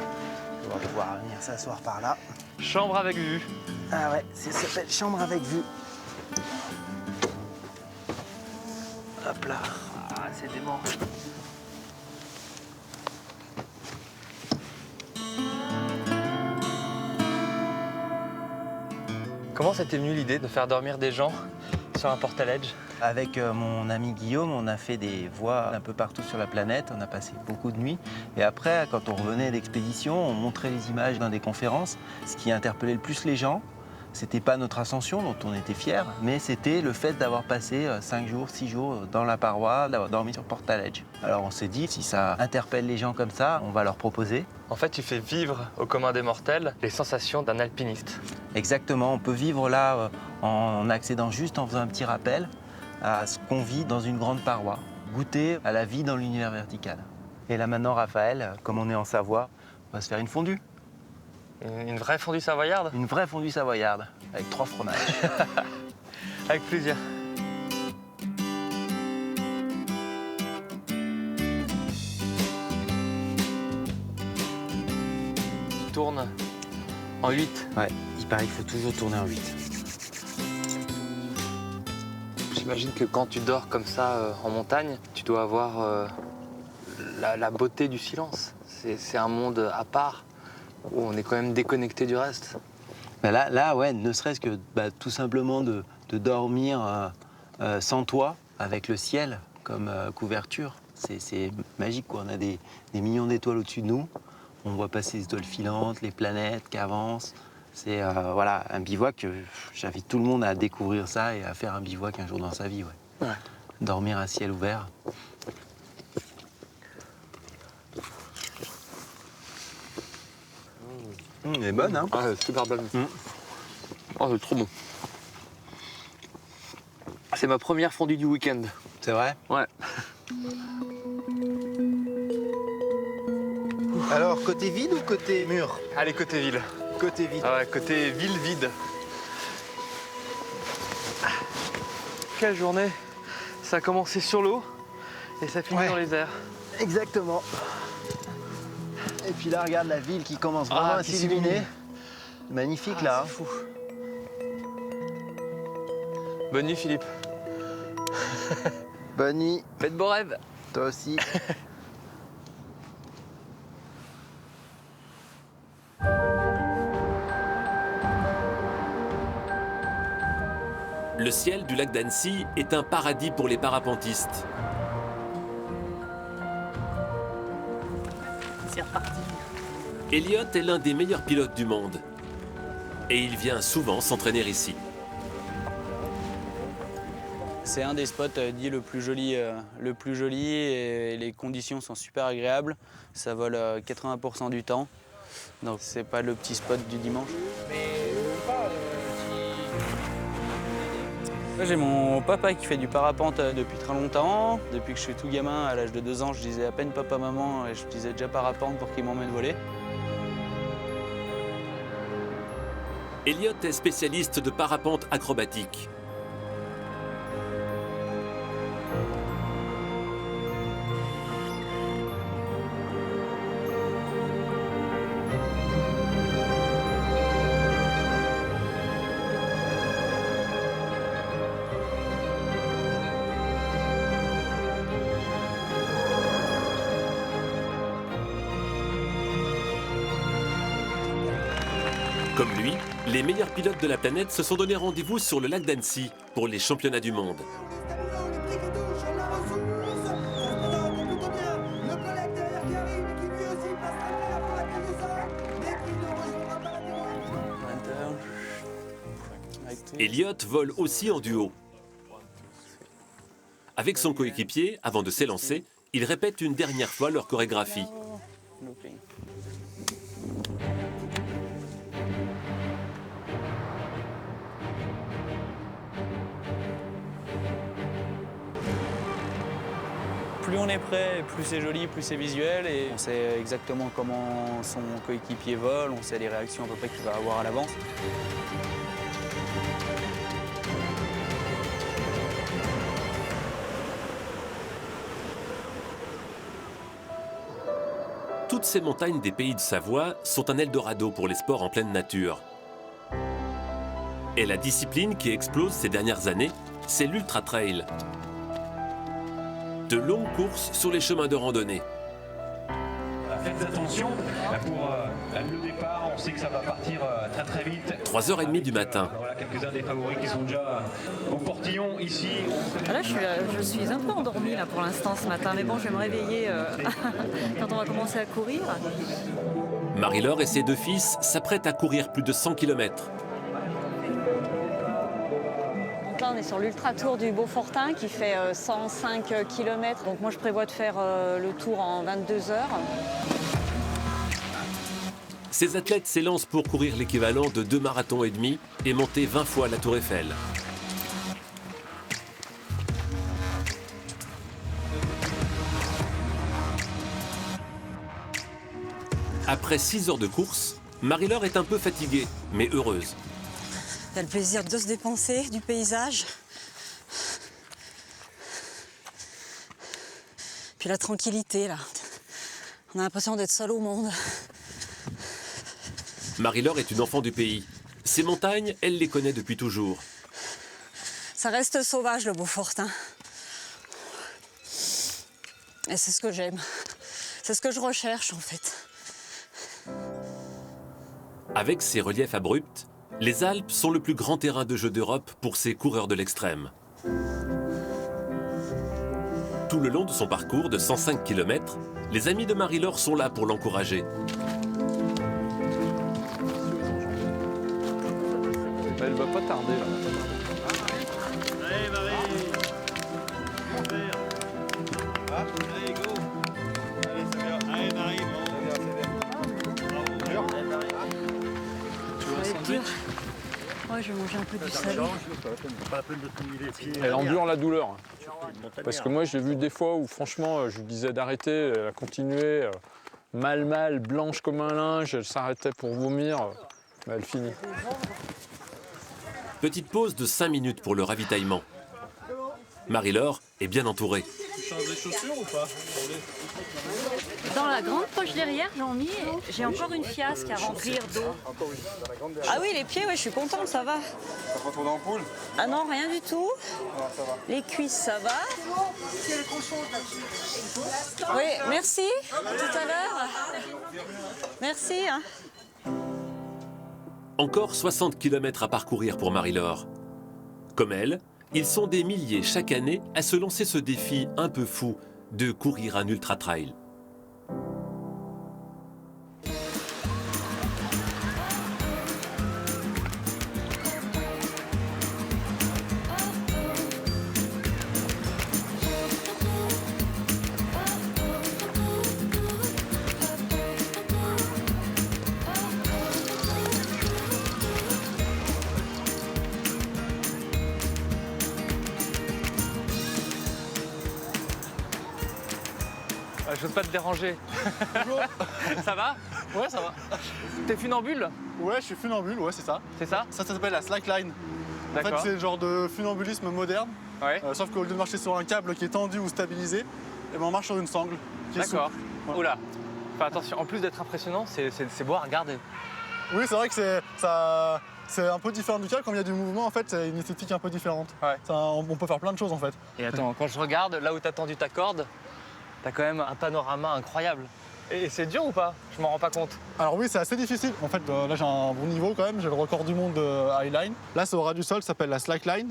On va pouvoir venir s'asseoir par là. Chambre avec vue. Ah ouais, ça s'appelle chambre avec vue. Hop là. Ah, c'est dément. Comment c'était venu l'idée de faire dormir des gens sur un porte-à-ledge? Avec mon ami Guillaume, on a fait des voies un peu partout sur la planète. On a passé beaucoup de nuits. Et après, quand on revenait d'expédition, on montrait les images dans des conférences. Ce qui interpellait le plus les gens, c'était pas notre ascension dont on était fiers, mais c'était le fait d'avoir passé 5 jours, 6 jours dans la paroi, d'avoir dormi sur porte-à-ledge. Alors on s'est dit, si ça interpelle les gens comme ça, on va leur proposer. En fait, tu fais vivre au commun des mortels les sensations d'un alpiniste. Exactement, on peut vivre là en accédant juste en faisant un petit rappel à ce qu'on vit dans une grande paroi, goûter à la vie dans l'univers vertical. Et là maintenant, Raphaël, comme on est en Savoie, on va se faire une fondue. Une vraie fondue savoyarde? Une vraie fondue savoyarde, avec 3 fromages. Avec plaisir. Tu tournes en 8? Ouais, il paraît qu'il faut toujours tourner en 8. J'imagine que quand tu dors comme ça en montagne, tu dois avoir la beauté du silence. C'est un monde à part où on est quand même déconnecté du reste. Bah là, ouais, ne serait-ce que tout simplement de dormir sans toit, avec le ciel comme couverture, c'est magique, quoi. On a des millions d'étoiles au-dessus de nous. On voit passer les étoiles filantes, les planètes qui avancent. C'est voilà, un bivouac, j'invite tout le monde à découvrir ça et à faire un bivouac un jour dans sa vie. Ouais. Dormir à ciel ouvert. Elle est bonne, hein? Ah, c'est super bonne. Oh, c'est trop bon. C'est ma première fondue du week-end. C'est vrai? Ouais. Alors, côté vide ou côté mur? Allez, côté ville. Côté vide. Ah ouais, côté ville vide. Quelle journée! Ça a commencé sur l'eau et ça finit dans les airs. Exactement. Et puis là, regarde la ville qui commence vraiment à s'illuminer. Magnifique là. C'est fou. Bonne nuit, Philippe. Bonne nuit. Faites beaux rêves. Toi aussi. Le ciel du lac d'Annecy est un paradis pour les parapentistes. C'est reparti. Elliot est l'un des meilleurs pilotes du monde. Et il vient souvent s'entraîner ici. C'est un des spots dit le plus joli et les conditions sont super agréables. Ça vole 80% du temps, donc c'est pas le petit spot du dimanche. J'ai mon papa qui fait du parapente depuis très longtemps. Depuis que je suis tout gamin, à l'âge de 2 ans, je disais à peine papa-maman et je disais déjà parapente pour qu'il m'emmène voler. Elliot est spécialiste de parapente acrobatique. Comme lui, les meilleurs pilotes de la planète se sont donné rendez-vous sur le lac d'Annecy pour les championnats du monde. Elliot vole aussi en duo. Avec son coéquipier, avant de s'élancer, ils répètent une dernière fois leur chorégraphie. Plus on est prêt, plus c'est joli, plus c'est visuel et on sait exactement comment son coéquipier vole, on sait les réactions à peu près qu'il va avoir à l'avance. Toutes ces montagnes des pays de Savoie sont un Eldorado pour les sports en pleine nature. Et la discipline qui explose ces dernières années, c'est l'ultra trail. De longues courses sur les chemins de randonnée. Faites attention, pour le départ, on sait que ça va partir très vite. 3h30 du matin. Voilà quelques-uns des favoris qui sont déjà au portillon ici. Là, je suis un peu endormie là, pour l'instant ce matin, mais bon, je vais me réveiller quand on va commencer à courir. Marie-Laure et ses 2 fils s'apprêtent à courir plus de 100 km. Là, on est sur l'Ultra Tour du Beaufortin qui fait 105 km. Donc moi, je prévois de faire le tour en 22 heures. Ces athlètes s'élancent pour courir l'équivalent de 2 marathons et demi et monter 20 fois la Tour Eiffel. Après 6 heures de course, Marie-Laure est un peu fatiguée, mais heureuse. Il y a le plaisir de se dépenser, du paysage. Puis la tranquillité, là. On a l'impression d'être seul au monde. Marie-Laure est une enfant du pays. Ces montagnes, elle les connaît depuis toujours. Ça reste sauvage, le Beaufortain. Et c'est ce que j'aime. C'est ce que je recherche, en fait. Avec ses reliefs abrupts, les Alpes sont le plus grand terrain de jeu d'Europe pour ces coureurs de l'extrême. Tout le long de son parcours de 105 km, les amis de Marie-Laure sont là pour l'encourager. Elle va pas tarder là. Allez Marie. Allez go. Allez c'est bien. Allez Marie, Ça va être dur. Ouais, je vais manger un peu du salé. Elle endure la douleur. Parce que moi j'ai vu des fois où franchement je lui disais d'arrêter, elle a continué, mal, blanche comme un linge, elle s'arrêtait pour vomir, mais elle finit. Petite pause de 5 minutes pour le ravitaillement. Marie-Laure est bien entourée. Tu changes les chaussures ou pas? Dans la grande poche derrière, j'en ai mis. J'ai encore une fiasque à remplir d'eau. Ah oui, les pieds, ouais, je suis contente, ça va. T'as pas trop d'ampoule? Ah non, rien du tout. Non, ça va. Les cuisses, ça va. Oui, merci. À tout à l'heure. Merci. Hein. Encore 60 km à parcourir pour Marie-Laure. Comme elle, ils sont des milliers chaque année à se lancer ce défi un peu fou de courir un ultra-trail. Je n'ose pas te déranger. Bonjour. Ça va? Ouais, ça va. T'es funambule? Ouais, je suis funambule, ouais, c'est ça. C'est ça? Ça s'appelle la slackline. En fait, D'accord. c'est le genre de funambulisme moderne. Ouais. Sauf qu'au lieu de marcher sur un câble qui est tendu ou stabilisé, et ben on marche sur une sangle qui est D'accord. souple. Voilà. Oula. Fais attention, en plus d'être impressionnant, c'est beau à regarder. Oui, c'est vrai que c'est un peu différent du câble. Quand il y a du mouvement, en fait, c'est une esthétique un peu différente. Ouais. On peut faire plein de choses, en fait. Et attends, quand je regarde là où t'as tendu ta corde, t'as quand même un panorama incroyable. Et c'est dur ou pas? Je m'en rends pas compte. Alors oui, c'est assez difficile. En fait, là, j'ai un bon niveau quand même. J'ai le record du monde de highline. Là, c'est au ras du sol, ça s'appelle la slackline.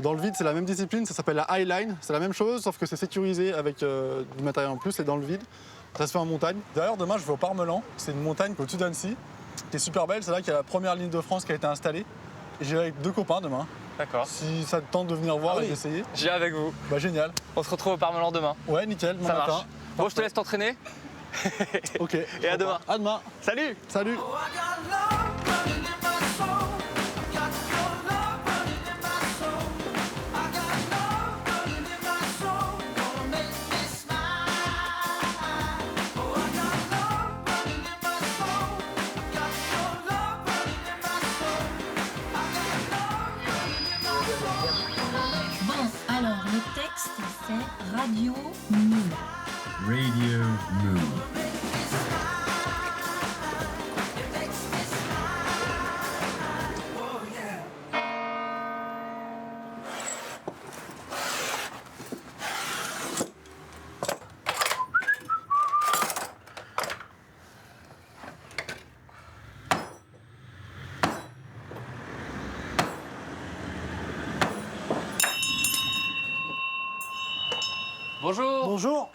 Dans le vide, c'est la même discipline, ça s'appelle la highline. C'est la même chose, sauf que c'est sécurisé avec du matériel en plus et dans le vide. Ça se fait en montagne. D'ailleurs, demain, je vais au Parmelan. C'est une montagne qui est au-dessus d'Annecy, qui est super belle. C'est là qu'il y a la première ligne de France qui a été installée. Et j'irai avec 2 copains demain. D'accord. Si ça te tente de venir voir et d'essayer. J'irai avec vous. Bah génial. On se retrouve au Parmelan demain. Ouais, nickel, demain Ça matin. marche. Bon, je te laisse t'entraîner. Ok. Et à demain. À demain. Salut. Salut. Bon, alors le texte c'est Radio Moon. Radio Moon. Bonjour. Bonjour.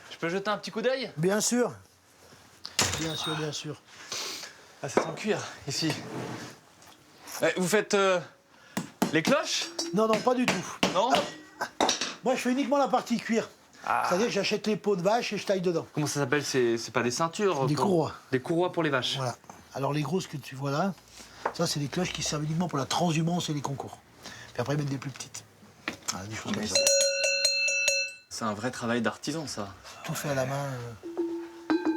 Je peux jeter un petit coup d'œil? Bien sûr. Bien sûr, bien sûr. Ah, ça sent le cuir, ici. Vous faites les cloches? Non, non, pas du tout. Non? Moi, je fais uniquement la partie cuir. C'est-à-dire que j'achète les peaux de vache et je taille dedans. Comment ça s'appelle? C'est pas des ceintures? Des courroies. Des courroies pour les vaches. Voilà. Alors, les grosses que tu vois là, ça, c'est des cloches qui servent uniquement pour la transhumance et les concours. Puis après, ils mettent des plus petites. Voilà, des choses comme ça. C'est un vrai travail d'artisan, ça. Tout fait à la main.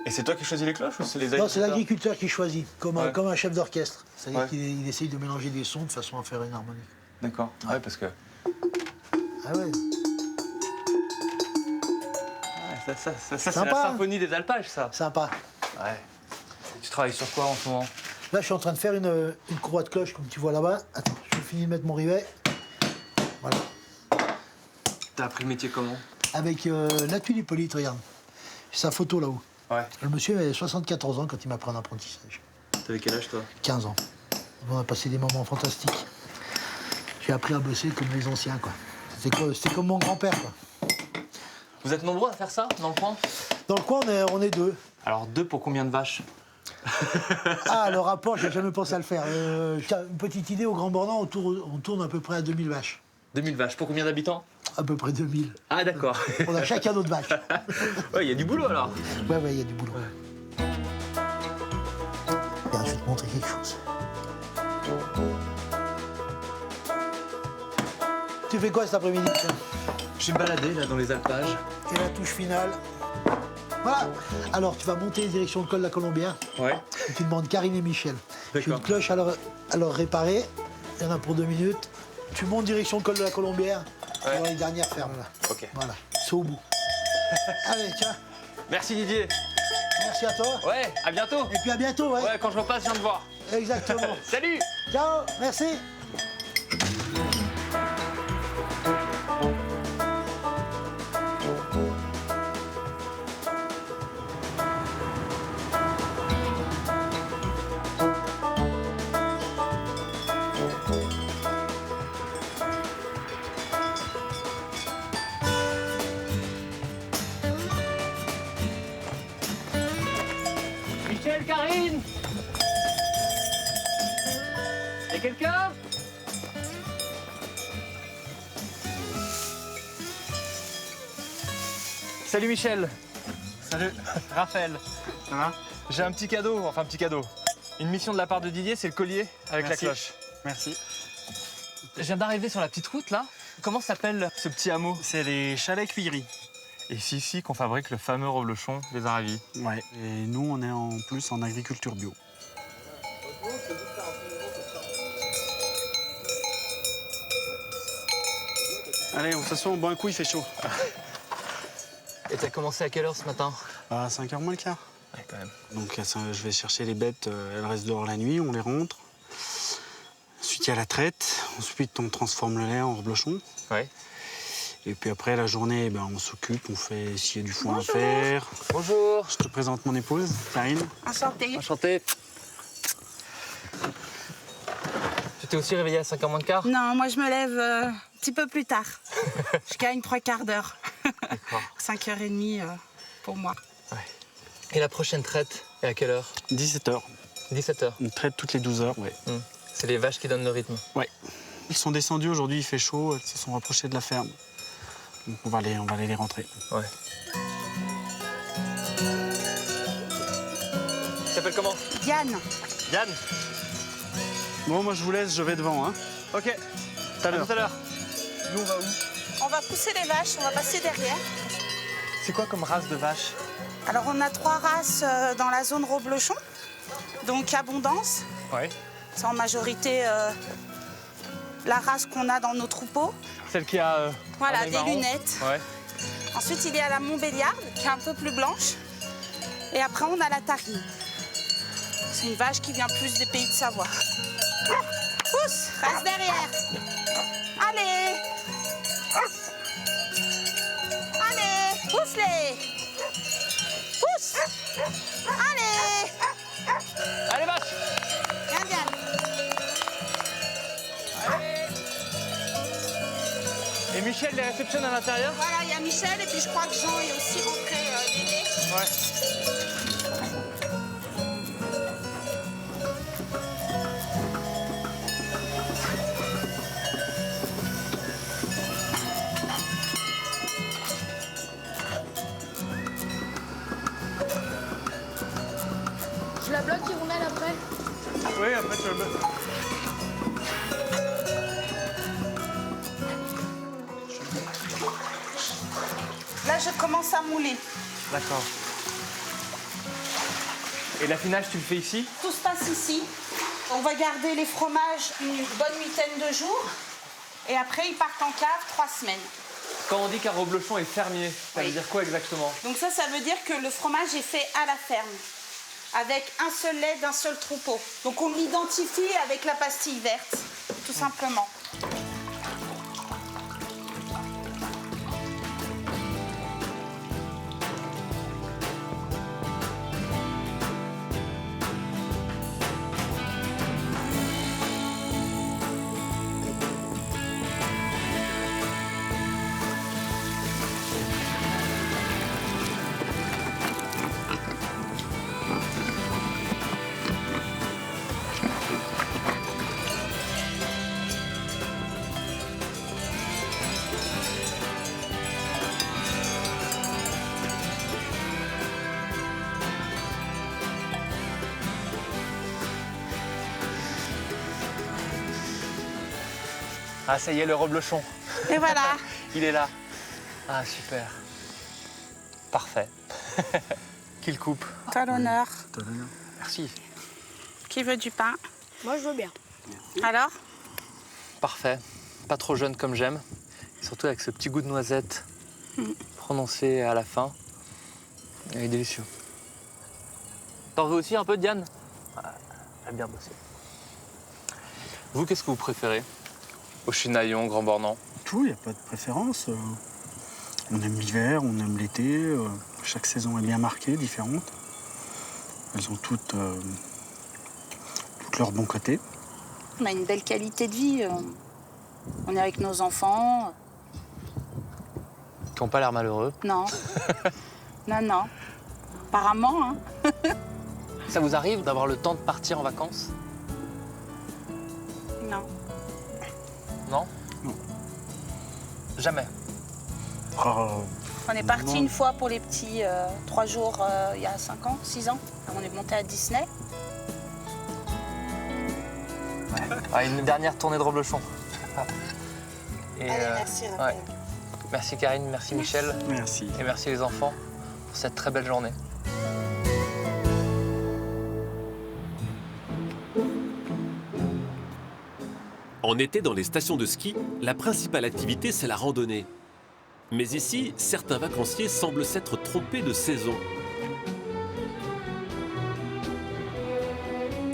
Et c'est toi qui choisis les cloches ou c'est les Non, agriculteurs? c'est l'agriculteur qui choisit, comme un chef d'orchestre. C'est-à-dire Ouais. qu'il essaye de mélanger des sons de façon à faire une harmonie. D'accord. Ouais, parce que. Ah ouais. Ça, c'est la Sympa, hein. symphonie des alpages, ça. Sympa. Ouais. Tu travailles sur quoi en ce moment? Là, je suis en train de faire une courroie de cloche, comme tu vois là-bas. Attends, je finis de mettre mon rivet. Voilà. T'as appris le métier comment? Avec la tuile Hippolyte, regarde. C'est sa photo là-haut. Ouais. Le monsieur avait 74 ans quand il m'a pris en apprentissage. T'avais quel âge, toi? 15 ans. On a passé des moments fantastiques. J'ai appris à bosser comme les anciens, quoi. C'était comme mon grand-père, quoi. Vous êtes nombreux à faire ça, dans le coin? Dans le coin, on est 2. Alors 2 pour combien de vaches? Ah, le rapport, j'ai jamais pensé à le faire. Une petite idée, au Grand Bornand, on tourne à peu près à 2000 vaches. 2000 vaches, pour combien d'habitants? À peu près 2000. Ah d'accord. On a chacun notre vache. Ouais, il y a du boulot alors. Ouais, il y a du boulot. Regarde, je vais te montrer quelque chose. Tu fais quoi cet après-midi? Je vais me balader là dans les alpages. Et la touche finale. Voilà. Alors, tu vas monter direction le col de la Colombière. Ouais. Et tu demandes Karine et Michel. J'ai une cloche à leur réparer. Il y en a pour 2 minutes. Tu montes direction le col de la Colombière. Tu vois les dernières fermes là. Ok. Voilà. C'est au bout. Allez, tiens. Merci Didier. Merci à toi. Ouais, à bientôt. Et puis à bientôt, ouais. Ouais, quand je repasse, je viens te voir. Exactement. Salut. Ciao, merci. Michel, Karine. Y'a quelqu'un? Salut Michel. Salut, Raphaël. Ça va? J'ai un petit cadeau, enfin un petit cadeau. Une mission de la part de Didier, c'est le collier avec Merci. la cloche. Merci. Je viens d'arriver sur la petite route là. Comment s'appelle ce petit hameau? C'est les chalets cuilleries. Et c'est ici qu'on fabrique le fameux reblochon des Aravis. Ouais, et nous on est en plus en agriculture bio. Allez, on s'assoit, on boit un coup, il fait chaud. Et t'as commencé à quelle heure ce matin? À 5h moins le quart. Ouais, quand même. Donc je vais chercher les bêtes, elles restent dehors la nuit, on les rentre. Ensuite il y a la traite, ensuite on transforme le lait en reblochon. Ouais. Et puis après la journée, on s'occupe, on fait s'il y a du foin à faire. Bonjour. Je te présente mon épouse, Karine. Enchantée. Enchanté. Tu t'es aussi réveillé à 5h moins le quart? Non, moi je me lève un petit peu plus tard. Je gagne 3/4 d'heure. D'accord. 5h30 pour moi. Ouais. Et la prochaine traite, est à quelle heure? 17h. 17h. Une traite toutes les 12 heures, ouais. C'est les vaches qui donnent le rythme. Ouais. Ils sont descendus aujourd'hui, il fait chaud, elles se sont rapprochées de la ferme. Donc on va aller les rentrer. Ouais. Tu t'appelles comment? Diane. Diane. Bon, moi je vous laisse, je vais devant, hein. Ok. Tout à l'heure. Tout à l'heure. Nous on va où? On va pousser les vaches, on va passer derrière. C'est quoi comme race de vache? Alors on a 3 races dans la zone reblochon. Donc Abondance, Ouais. c'est en majorité la race qu'on a dans nos troupeaux. Celle qui a. Voilà, un œil des marron. lunettes. Ouais. Ensuite il y a la Montbéliarde qui est un peu plus blanche. Et après on a la Tarine. C'est une vache qui vient plus des pays de Savoie. Pousse, reste derrière. Allez. Allez, pousse-les. Pousse. Allez. Allez vache. Viens, Diane. Et Michel les réceptionne à l'intérieur? Voilà, il y a Michel et puis je crois que Jean est aussi rentré l'aider. Ouais. Tu la bloques, Hirondelle, après? Oui, après tu le mets. Là, je commence à mouler. D'accord. Et l'affinage, tu le fais ici? Tout se passe ici. On va garder les fromages une bonne huitaine de jours. Et après, ils partent en cave 3 semaines. Quand on dit qu'un reblochon est fermier, ça veut dire quoi exactement? Donc ça veut dire que le fromage est fait à la ferme, avec un seul lait d'un seul troupeau. Donc on l'identifie avec la pastille verte, tout simplement. Ah, ça y est, le reblochon. Et voilà. Il est là. Ah, super. Parfait. Qui le coupe? Toi l'honneur. Merci. Qui veut du pain? Moi, je veux bien. Alors? Parfait. Pas trop jeune comme j'aime. Et surtout avec ce petit goût de noisette prononcé à la fin. Il est délicieux. T'en veux aussi un peu, Diane? Elle a bien bossé. Vous, qu'est-ce que vous préférez? Au Chinaillon, Grand Bornand? Tout, il n'y a pas de préférence. On aime l'hiver, on aime l'été. Chaque saison est bien marquée, différente. Elles ont toutes leurs bons côtés. On a une belle qualité de vie. On est avec nos enfants. Qui n'ont pas l'air malheureux. Non. Non. Apparemment, hein. Ça vous arrive d'avoir le temps de partir en vacances? Non. Non? Non. Jamais. On est parti une fois pour les petits 3 jours il y a 5 ans, 6 ans. On est monté à Disney. Ah, une dernière tournée de reblochon. Et, Allez, merci Raphaël. Ouais. Merci Karine, merci Michel. Merci. Et merci les enfants pour cette très belle journée. En été, dans les stations de ski, la principale activité, c'est la randonnée. Mais ici, certains vacanciers semblent s'être trompés de saison.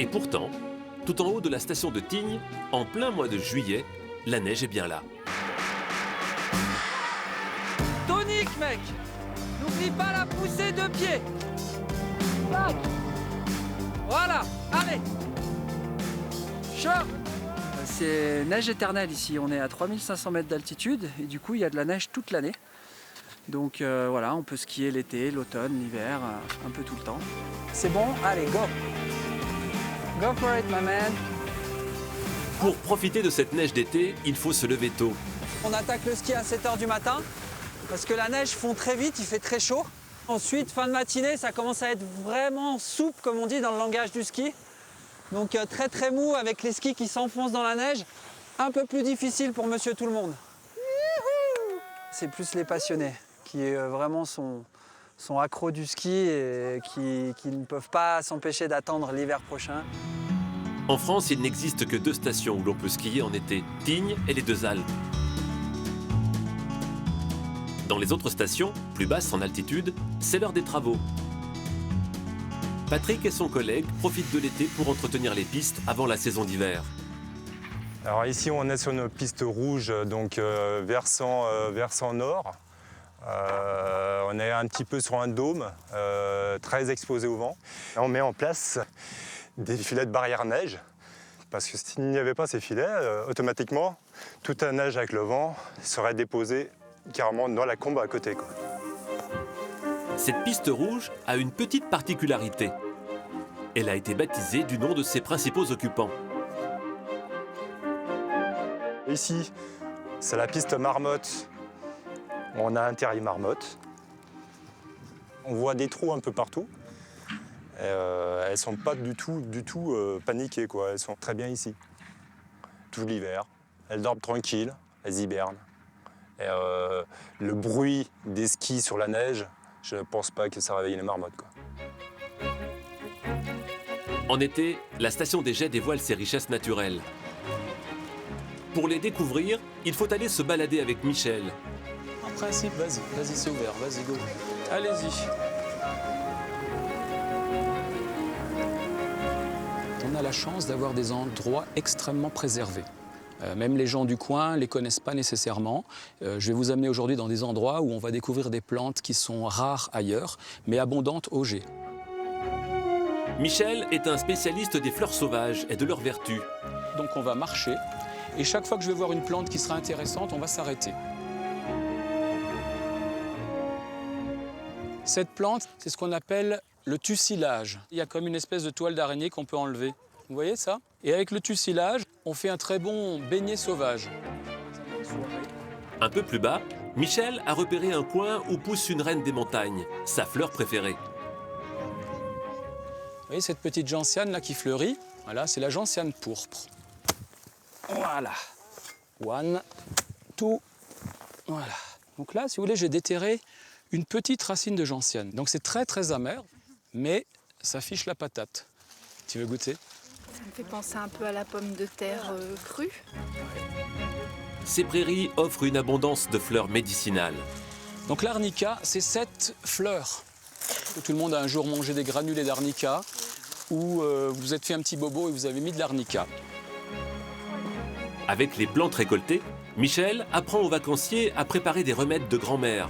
Et pourtant, tout en haut de la station de Tignes, en plein mois de juillet, la neige est bien là. Tonique, mec! N'oublie pas la poussée de pied. Tac. Voilà, allez. Chaud. C'est neige éternelle ici, on est à 3500 mètres d'altitude et du coup il y a de la neige toute l'année. Donc voilà, on peut skier l'été, l'automne, l'hiver, un peu tout le temps. C'est bon, allez, go! Go for it, my man! Pour profiter de cette neige d'été, il faut se lever tôt. On attaque le ski à 7 h du matin parce que la neige fond très vite, il fait très chaud. Ensuite, fin de matinée, ça commence à être vraiment souple, comme on dit dans le langage du ski. Donc très très mou avec les skis qui s'enfoncent dans la neige. Un peu plus difficile pour monsieur tout le monde. C'est plus les passionnés qui vraiment sont accros du ski et qui ne peuvent pas s'empêcher d'attendre l'hiver prochain. En France, il n'existe que 2 stations où l'on peut skier en été, Tignes et les Deux Alpes. Dans les autres stations, plus basses en altitude, c'est l'heure des travaux. Patrick et son collègue profitent de l'été pour entretenir les pistes avant la saison d'hiver. Alors ici, on est sur une piste rouge, donc versant nord. On est un petit peu sur un dôme, très exposé au vent. On met en place des filets de barrière neige, parce que s'il n'y avait pas ces filets, automatiquement, toute la neige avec le vent serait déposée carrément dans la combe à côté, quoi. Cette piste rouge a une petite particularité. Elle a été baptisée du nom de ses principaux occupants. Ici, c'est la piste marmotte. On a un terrier marmotte. On voit des trous un peu partout. Elles ne sont pas du tout paniquées, quoi. Elles sont très bien ici. Tout l'hiver. Elles dorment tranquilles, elles hibernent. Et le bruit des skis sur la neige, je ne pense pas que ça réveille les marmottes, quoi. En été, la station des Jets dévoile ses richesses naturelles. Pour les découvrir, il faut aller se balader avec Michel. En principe, vas-y, c'est ouvert, vas-y, go. Allez-y. On a la chance d'avoir des endroits extrêmement préservés. Même les gens du coin ne les connaissent pas nécessairement. Je vais vous amener aujourd'hui dans des endroits où on va découvrir des plantes qui sont rares ailleurs, mais abondantes au Gers. Michel est un spécialiste des fleurs sauvages et de leurs vertus. Donc on va marcher, et chaque fois que je vais voir une plante qui sera intéressante, on va s'arrêter. Cette plante, c'est ce qu'on appelle le tussilage. Il y a comme une espèce de toile d'araignée qu'on peut enlever. Vous voyez ça? Et avec le tussilage, on fait un très bon beignet sauvage. Un peu plus bas, Michel a repéré un coin où pousse une reine des montagnes, sa fleur préférée. Vous voyez cette petite gentiane là qui fleurit? Voilà, c'est la gentiane pourpre. Voilà. 1, 2, voilà. Donc là, si vous voulez, j'ai déterré une petite racine de gentiane. Donc c'est très très amer, mais ça fiche la patate. Tu veux goûter? Ça me fait penser un peu à la pomme de terre crue. Ces prairies offrent une abondance de fleurs médicinales. Donc l'arnica, c'est 7 fleurs. Tout le monde a un jour mangé des granulés d'arnica ou vous êtes fait un petit bobo et vous avez mis de l'arnica. Avec les plantes récoltées, Michel apprend aux vacanciers à préparer des remèdes de grand-mère.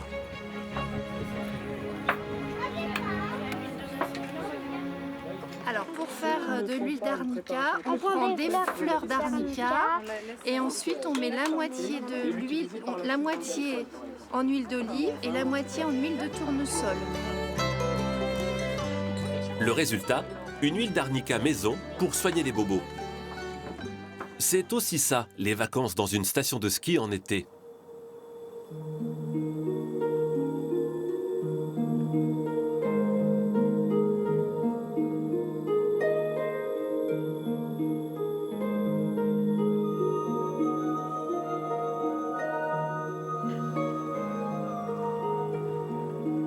Alors pour faire de l'huile d'arnica, on prend des fleurs d'arnica et ensuite on met la moitié de l'huile, la moitié en huile d'olive et la moitié en huile de tournesol. Le résultat, une huile d'arnica maison pour soigner les bobos. C'est aussi ça, les vacances dans une station de ski en été.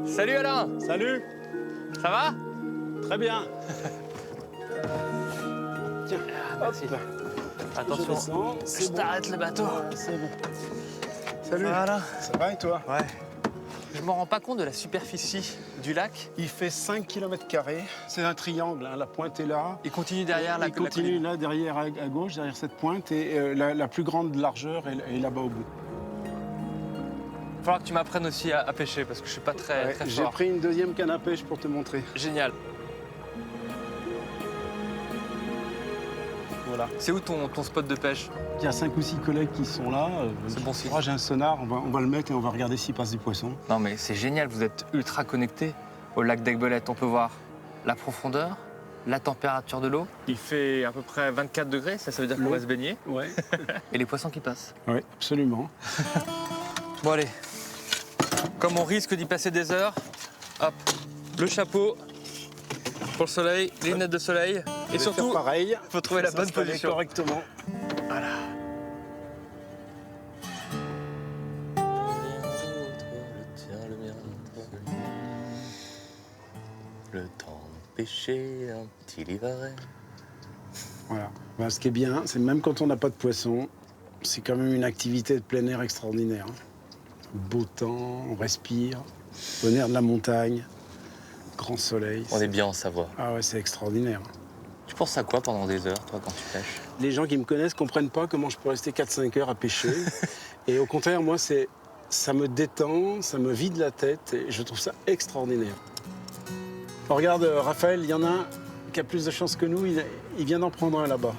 Salut Alain! Salut! Ça va? Très bien. Tiens, merci. Attention, je t'arrête le bateau. C'est bon. Salut. Voilà. Ça va et toi? Ouais. Je me rends pas compte de la superficie du lac. Il fait 5 km². C'est un triangle, hein. La pointe est là. Il continue derrière la Il continue là, derrière à gauche, derrière cette pointe. Et la plus grande largeur est là-bas au bout. Il va falloir que tu m'apprennes aussi à pêcher parce que je suis pas très fort. J'ai pris une deuxième canne à pêche pour te montrer. Génial. Voilà. C'est où ton spot de pêche? Il y a 5 ou 6 collègues qui sont là. C'est bon signe. Moi j'ai un sonar, on va le mettre et on va regarder s'il passe du poisson. Non mais c'est génial, vous êtes ultra connectés au lac d'Aiguebelette. On peut voir la profondeur, la température de l'eau. Il fait à peu près 24 degrés, ça veut dire qu'on va se baigner. Ouais. Et les poissons qui passent. Oui, absolument. Bon allez, comme on risque d'y passer des heures, hop, le chapeau pour le soleil, les lunettes de soleil. Et surtout, pareil. Il faut trouver la bonne position. Correctement. Voilà. Le temps de pêcher un petit livaret. Voilà. Ben, ce qui est bien, c'est même quand on n'a pas de poisson, c'est quand même une activité de plein air extraordinaire. Beau temps, on respire, bon air de la montagne, grand soleil. On est bien en Savoie. Ah ouais, c'est extraordinaire. Tu penses à quoi pendant des heures, toi, quand tu pêches? Les gens qui me connaissent ne comprennent pas comment je peux rester 4-5 heures à pêcher. Et au contraire, moi, ça me détend, ça me vide la tête et je trouve ça extraordinaire. Oh, regarde, Raphaël, il y en a un qui a plus de chance que nous, il vient d'en prendre un là-bas.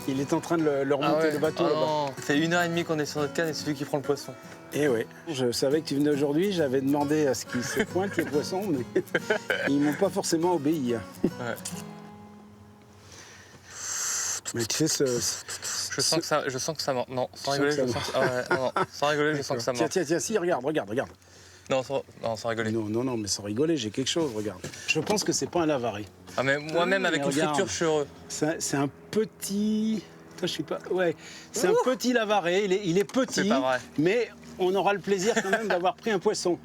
Il est en train de le remonter le bateau là-bas. Ça fait 1h30 qu'on est sur notre canne et c'est lui qui prend le poisson. Eh ouais, je savais que tu venais aujourd'hui, j'avais demandé à ce qu'ils se pointent les poissons, mais ils m'ont pas forcément obéi. Ouais. Mais tu sais, je sens que ça ment. Non, sans rigoler, je sens que... non, sans rigoler, je sens que ça ment. Tiens, si, regarde. Non, sans rigoler. Non, mais sans rigoler, j'ai quelque chose, regarde. Je pense que c'est pas un lavaret. Ah, mais moi-même, avec une friture, je suis heureux. C'est un petit... Toi, je suis pas... Ouais, c'est un petit lavaret, il est petit, C'est pas vrai. mais on aura le plaisir quand même d'avoir pris un poisson.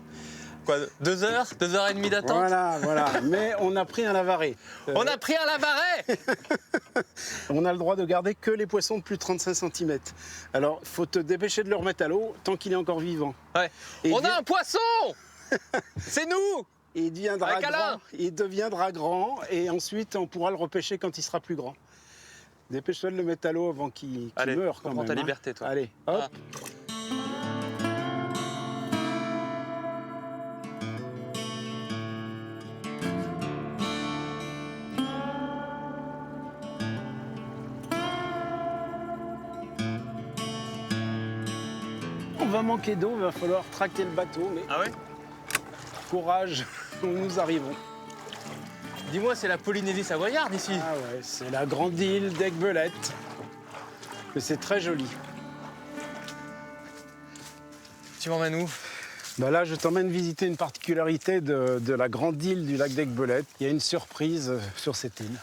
Quoi, 2 heures 2h30 d'attente? Voilà. Mais on a pris un lavaret. On a pris un lavaret. On a le droit de garder que les poissons de plus de 35 cm. Alors, il faut te dépêcher de le remettre à l'eau tant qu'il est encore vivant. Ouais. Et on a un poisson. C'est nous. Il deviendra grand et ensuite on pourra le repêcher quand il sera plus grand. Dépêche-toi de le mettre à l'eau avant qu'il meure quand même. Prends ta liberté, toi. Allez, hop. Ah. On va manquer d'eau, il va falloir tracter le bateau, mais courage, nous arrivons. Dis-moi, c'est la Polynésie savoyarde ici? Ah ouais, c'est la grande île d'Aiguebelette. Mais c'est très joli. Tu m'emmènes où? Bah là, je t'emmène visiter une particularité de la grande île du lac d'Aiguebelette. Il y a une surprise sur cette île.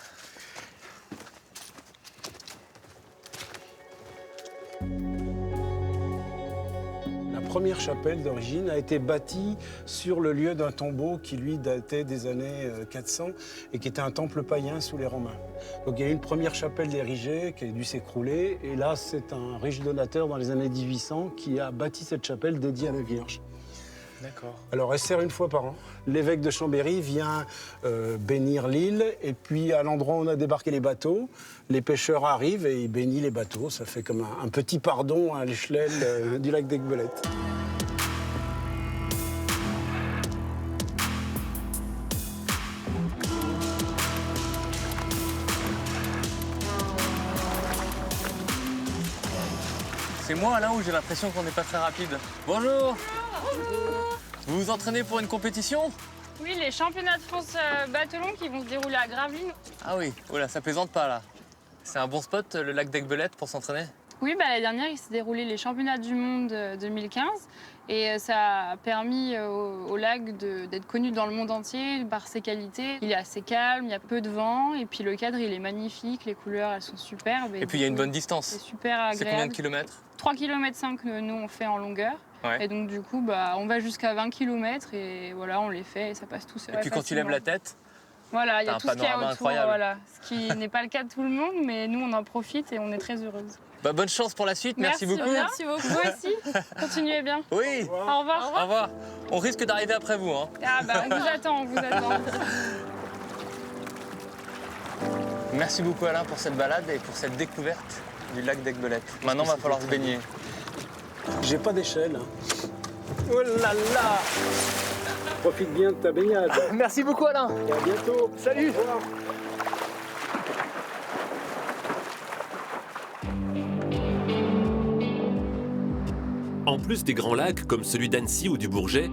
La première chapelle d'origine a été bâtie sur le lieu d'un tombeau qui, lui, datait des années 400 et qui était un temple païen sous les Romains. Donc il y a eu une première chapelle érigée qui a dû s'écrouler et là, c'est un riche donateur dans les années 1800 qui a bâti cette chapelle dédiée à la Vierge. D'accord. Alors, elle sert une fois par an. L'évêque de Chambéry vient bénir l'île et puis à l'endroit où on a débarqué les bateaux, les pêcheurs arrivent et il bénit les bateaux. Ça fait comme un petit pardon à l'échelle du lac d'Aiguebelette. C'est moi, Alain, ou j'ai l'impression qu'on n'est pas très rapide? Bonjour. Vous vous entraînez pour une compétition? Oui, les championnats de France Battelon qui vont se dérouler à Gravelines. Ah oui, oh là, ça plaisante pas là. C'est un bon spot, le lac d'Aiguebelette, pour s'entraîner? Oui, l'année dernière, il s'est déroulé les championnats du monde 2015 et ça a permis au lac d'être connu dans le monde entier par ses qualités. Il est assez calme, il y a peu de vent et puis le cadre, il est magnifique, les couleurs, elles sont superbes. Et puis il y a une bonne distance. C'est super agréable. C'est combien de kilomètres? 3,5 km nous on fait en longueur. Ouais. Et donc du coup, on va jusqu'à 20 km et voilà, on les fait et ça passe tout seul. Et puis quand tu lèves la tête, voilà, il y a tout ce qu'il y a autour, incroyable. voilà. Ce qui n'est pas le cas de tout le monde, mais nous on en profite et on est très heureuses. Bonne chance pour la suite, merci beaucoup. Merci beaucoup, vous aussi. Continuez bien. Oui. Au revoir. Au revoir. On risque d'arriver après vous. Hein. Ah on vous attend, on vous attend. Merci beaucoup Alain pour cette balade et pour cette découverte du lac d'Aiguebelette. Maintenant, il va falloir se baigner. J'ai pas d'échelle. Oh là là! Profite bien de ta baignade. Merci beaucoup Alain. Et à bientôt. Salut. Au revoir. En plus des grands lacs comme celui d'Annecy ou du Bourget,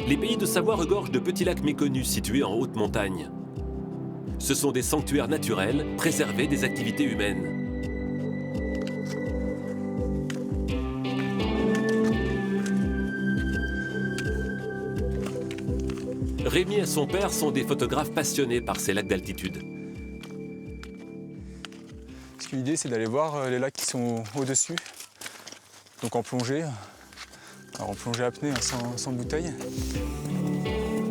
les pays de Savoie regorgent de petits lacs méconnus situés en haute montagne. Ce sont des sanctuaires naturels préservés des activités humaines. Rémi et son père sont des photographes passionnés par ces lacs d'altitude. Parce que l'idée, c'est d'aller voir les lacs qui sont au-dessus, donc en plongée. Alors en plongée apnée, sans bouteille.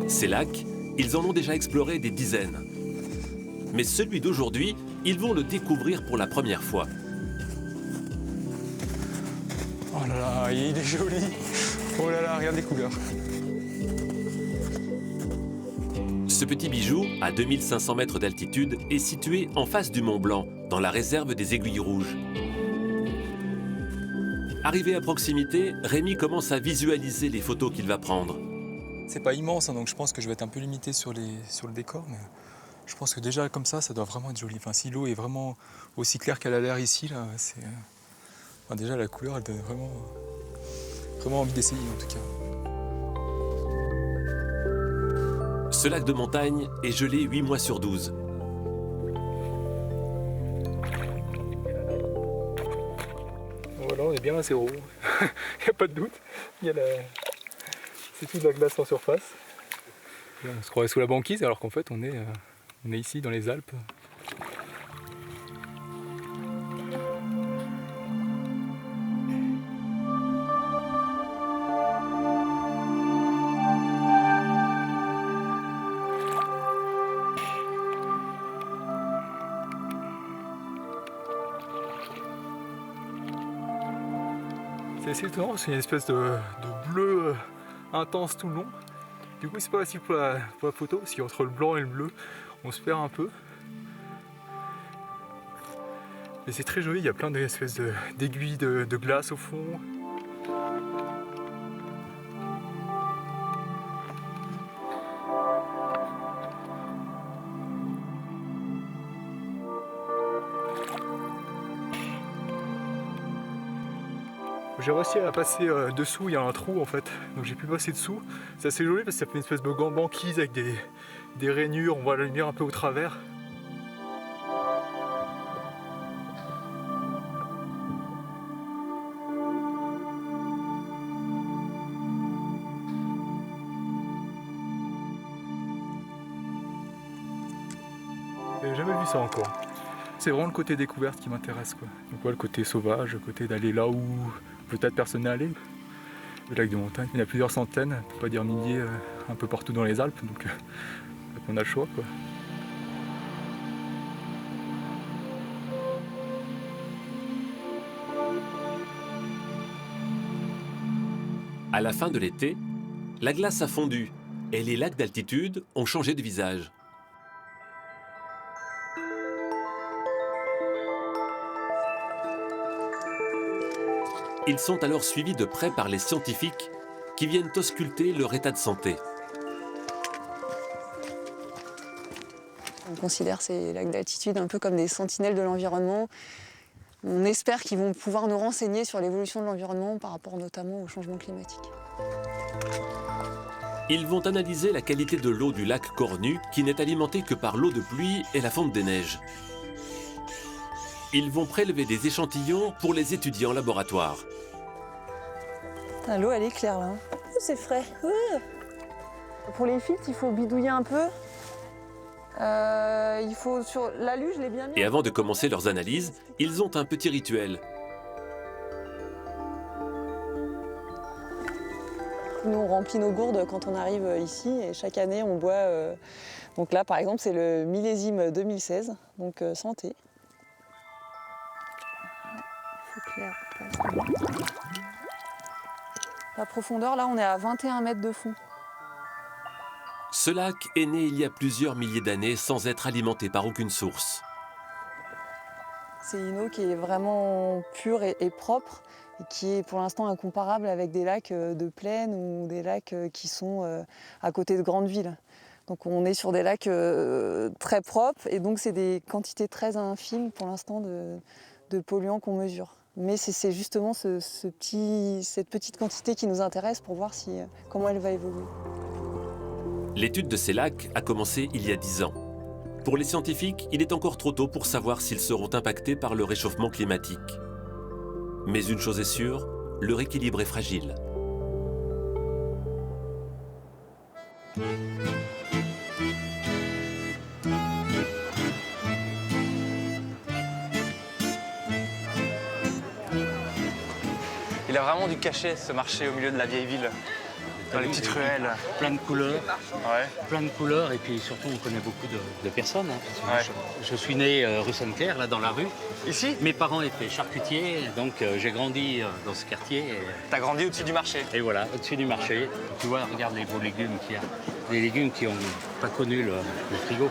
Ces lacs, ils en ont déjà exploré des dizaines. Mais celui d'aujourd'hui, ils vont le découvrir pour la première fois. Oh là là, il est joli. Oh là là, regarde les couleurs. Ce petit bijou, à 2500 mètres d'altitude, est situé en face du Mont Blanc, dans la réserve des Aiguilles Rouges. Arrivé à proximité, Rémi commence à visualiser les photos qu'il va prendre. C'est pas immense, hein, donc je pense que je vais être un peu limité sur le décor, mais je pense que déjà comme ça doit vraiment être joli. Enfin, si l'eau est vraiment aussi claire qu'elle a l'air ici, là, c'est... Enfin, déjà la couleur, elle donne vraiment envie d'essayer en tout cas. Ce lac de montagne est gelé 8 mois sur 12. Voilà, on est bien à zéro. Il n'y a pas de doute. C'est toute la glace en surface. Là, on se croirait sous la banquise alors qu'en fait on est ici dans les Alpes. assez étonnant, c'est une espèce de bleu intense tout le long. Du coup c'est pas facile pour la photo, parce qu'entre le blanc et le bleu, on se perd un peu. Mais c'est très joli, il y a plein d'espèces d'aiguilles de glace au fond. J'ai réussi à passer dessous, il y a un trou en fait, donc j'ai pu passer dessous. C'est assez joli parce que ça fait une espèce de banquise avec des rainures, on voit la lumière un peu au travers. J'avais jamais vu ça encore. C'est vraiment le côté découverte qui m'intéresse, quoi. Donc ouais, le côté sauvage, le côté d'aller là où peut-être personne n'est allé. Le lac de montagne, il y en a plusieurs centaines, pour pas dire milliers, un peu partout dans les Alpes, donc on a le choix, quoi. À la fin de l'été, la glace a fondu et les lacs d'altitude ont changé de visage. Ils sont alors suivis de près par les scientifiques qui viennent ausculter leur état de santé. On considère ces lacs d'altitude un peu comme des sentinelles de l'environnement. On espère qu'ils vont pouvoir nous renseigner sur l'évolution de l'environnement par rapport notamment au changement climatique. Ils vont analyser la qualité de l'eau du lac Cornu qui n'est alimentée que par l'eau de pluie et la fonte des neiges. Ils vont prélever des échantillons pour les étudier en laboratoire. L'eau, elle est claire, là. C'est frais. Pour les filtres, il faut bidouiller un peu. Il faut sur l'alu, je l'ai bien mis. Et avant de commencer leurs analyses, ils ont un petit rituel. Nous, on remplit nos gourdes quand on arrive ici et chaque année, on boit. Donc là, par exemple, c'est le millésime 2016, donc santé. C'est clair. La profondeur, là, on est à 21 mètres de fond. Ce lac est né il y a plusieurs milliers d'années sans être alimenté par aucune source. C'est une eau qui est vraiment pure et propre et qui est pour l'instant incomparable avec des lacs de plaine ou des lacs qui sont à côté de grandes villes. Donc on est sur des lacs très propres et donc c'est des quantités très infimes pour l'instant de polluants qu'on mesure. Mais c'est justement cette petite quantité qui nous intéresse pour voir comment elle va évoluer. L'étude de ces lacs a commencé il y a 10 ans. Pour les scientifiques, il est encore trop tôt pour savoir s'ils seront impactés par le réchauffement climatique. Mais une chose est sûre, leur équilibre est fragile. Il a vraiment du cachet, ce marché au milieu de la vieille ville. Dans les petites ruelles. Plein de couleurs. Ouais. Plein de couleurs et puis surtout on connaît beaucoup de personnes. Hein, parce que je suis né rue Sainte-Claire, là dans la rue. Ici? Mes parents étaient charcutiers, donc j'ai grandi dans ce quartier. T'as grandi au-dessus du marché? Et voilà, au-dessus du marché. Tu vois, regarde les beaux légumes qu'il y a. Des légumes qui n'ont pas connu le frigo.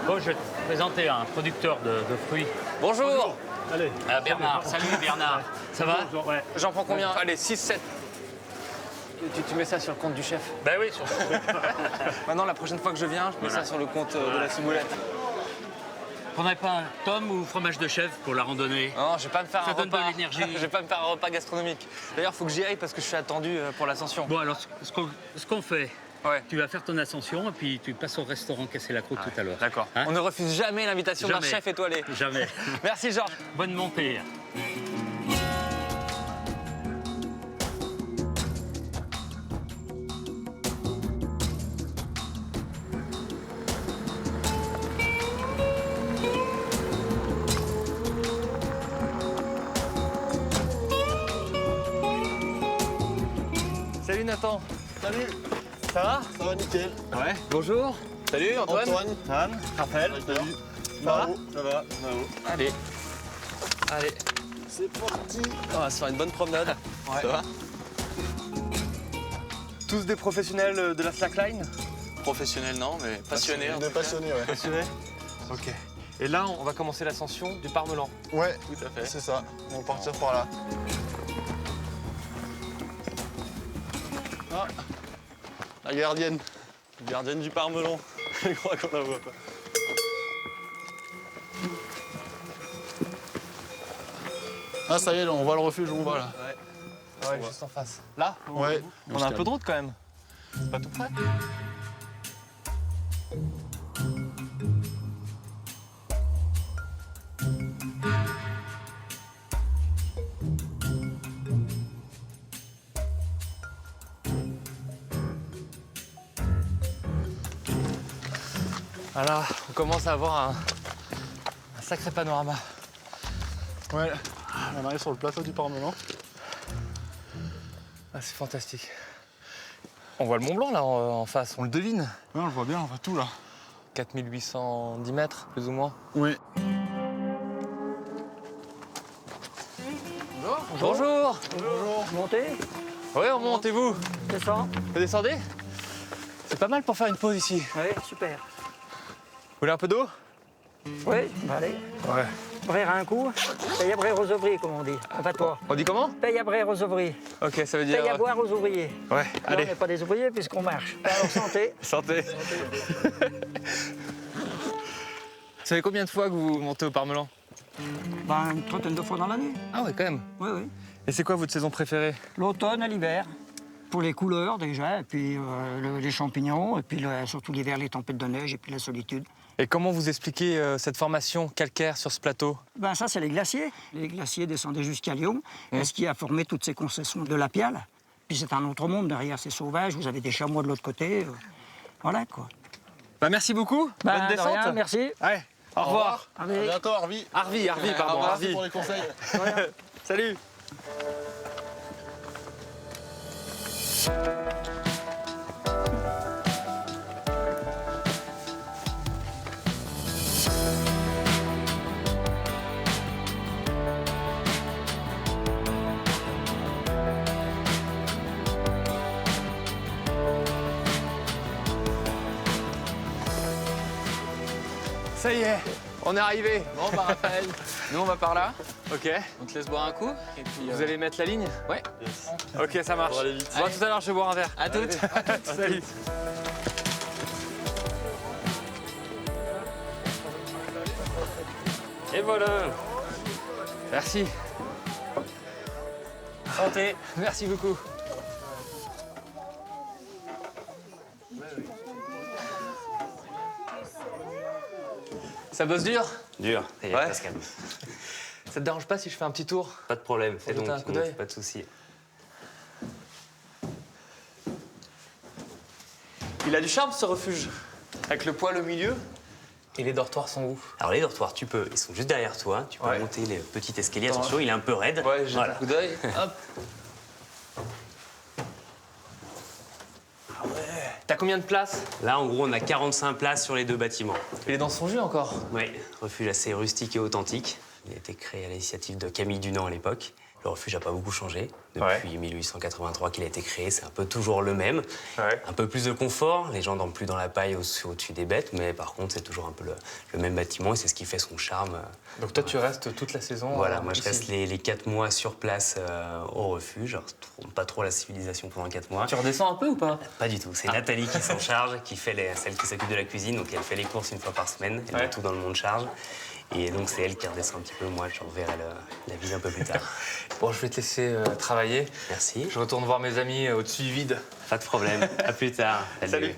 Bon, je vais te présenter un producteur de fruits. Bonjour. Allez. Bernard, salut Bernard. Ça va? Ouais. J'en prends combien? Allez, 6, 7. Tu mets ça sur le compte du chef? Ben oui, sur le compte. Maintenant, la prochaine fois que je viens, je mets ça sur le compte de la ciboulette. Prendrais pas un tome ou fromage de chèvre pour la randonnée? Non, je vais pas me faire ça un donne repas. de l'énergie. Je vais pas me faire un repas gastronomique. D'ailleurs, il faut que j'y aille parce que je suis attendu pour l'ascension. Bon, alors, ce qu'on fait, tu vas faire ton ascension et puis tu passes au restaurant Casser la Croûte tout à l'heure. D'accord. Hein? On ne refuse jamais l'invitation d'un chef étoilé. Jamais. Merci, Georges. Bonne montée. Salut Nathan. Salut. Ça va? Ça va nickel. Ouais. Bonjour. Salut Antoine. Anne. Raphaël. Salut. Ça va? Ça va. Allez. Allez. C'est parti. On va se faire une bonne promenade. Ouais. Ça va? Tous des professionnels de la slackline? Professionnel, non, mais passionné. Des passionnés, ouais. Passionné? Ok. Et là, on va commencer l'ascension du Parmelan. Ouais, tout à fait. C'est ça. On va partir par là. Ah, la gardienne. Gardienne du Parmelan. Je crois qu'on la voit pas. Ah, ça y est, là, on voit le refuge où on va là. Ouais, juste en face. Là? Ouais. On a un peu de route quand même. C'est pas tout près? Voilà, on commence à avoir un sacré panorama. Ouais, on arrive sur le plateau du Parmelan. Ah, c'est fantastique. On voit le Mont Blanc là en face, on le devine. Ouais, on le voit bien, on voit tout là. 4810 mètres, plus ou moins. Oui. Bonjour. Bonjour. Bonjour. Vous montez? Oui, on monte et vous? Descends. Vous descendez? C'est pas mal pour faire une pause ici. Oui, super. Vous voulez un peu d'eau? Oui, allez. Ouais. Brère un coup, paye à brère aux ouvriers, comme on dit. Pas toi. On dit comment? Paye à brère aux ouvriers. Ok, ça veut dire... Paye à boire aux ouvriers. Ouais, Là, allez. on n'est pas des ouvriers puisqu'on marche. Alors, santé. Santé. Ça fait combien de fois que vous montez au Parmelan? Ben, une trentaine de fois dans l'année. Ah ouais, quand même. Oui, oui. Et c'est quoi votre saison préférée? L'automne et l'hiver. Pour les couleurs déjà, et puis les champignons, et puis surtout l'hiver, les tempêtes de neige, et puis la solitude. Et comment vous expliquez cette formation calcaire sur ce plateau? Ben ça, c'est les glaciers. Les glaciers descendaient jusqu'à Lyon, et ce qui a formé toutes ces concessions de la Piale. Puis c'est un autre monde derrière, c'est sauvage, vous avez des chamois de l'autre côté. Voilà, quoi. Bah, merci beaucoup. Ben, bonne de descente. rien, merci. Ouais. Au revoir. À bientôt, Harvey. Harvey, pardon. Merci Harvey. pour les conseils. Salut. Ça y est, on est arrivé. Bon, bah, Raphaël, nous, on va par là. Ok. On te laisse boire un coup. Et puis, Vous allez mettre la ligne? Ouais. Ok, ça marche. On va aller vite. Bon, à tout à l'heure, je vais boire un verre. À toutes. Salut. Et voilà. Merci. Santé. Merci beaucoup. Ça bosse dur? Dur. Et Ouais. Pascal. Ça te dérange pas si je fais un petit tour? Pas de problème, fais Faut donc, jeter un coup d'œil. pas de souci. Il a du charme ce refuge. Avec le poêle au milieu. Et les dortoirs sont où? Alors les dortoirs, tu peux, ils sont juste derrière toi, tu peux Ouais. monter les petits escaliers, Attends. attention, il est un peu raide. Ouais, j'ai Voilà. un coup d'œil. Hop. Ah ouais. T'as combien de places? Là, en gros, on a 45 places sur les deux bâtiments. Il est dans son jus encore? Oui, refuge assez rustique et authentique. Il a été créé à l'initiative de Camille Dunant à l'époque. Le refuge n'a pas beaucoup changé. Depuis 1883 qu'il a été créé, c'est un peu toujours le même. Ouais. Un peu plus de confort, les gens dorment plus dans la paille au-dessus des bêtes, mais par contre, c'est toujours un peu le même bâtiment et c'est ce qui fait son charme. Donc toi, tu restes toute la saison? Voilà, moi je ici. reste les 4 mois sur place au refuge. Alors, pas trop la civilisation pendant 4 mois. Tu redescends un peu ou pas? Pas du tout. C'est Nathalie qui s'en charge, qui fait celle qui s'occupe de la cuisine. Donc elle fait les courses une fois par semaine. Elle met tout dans le monde charge. Et donc c'est elle qui redescend un petit peu. Moi, je reverrai la vie un peu plus tard. Bon, je vais te laisser travailler. Merci. Je retourne voir mes amis au-dessus du vide. Pas de problème. À plus tard. Salut.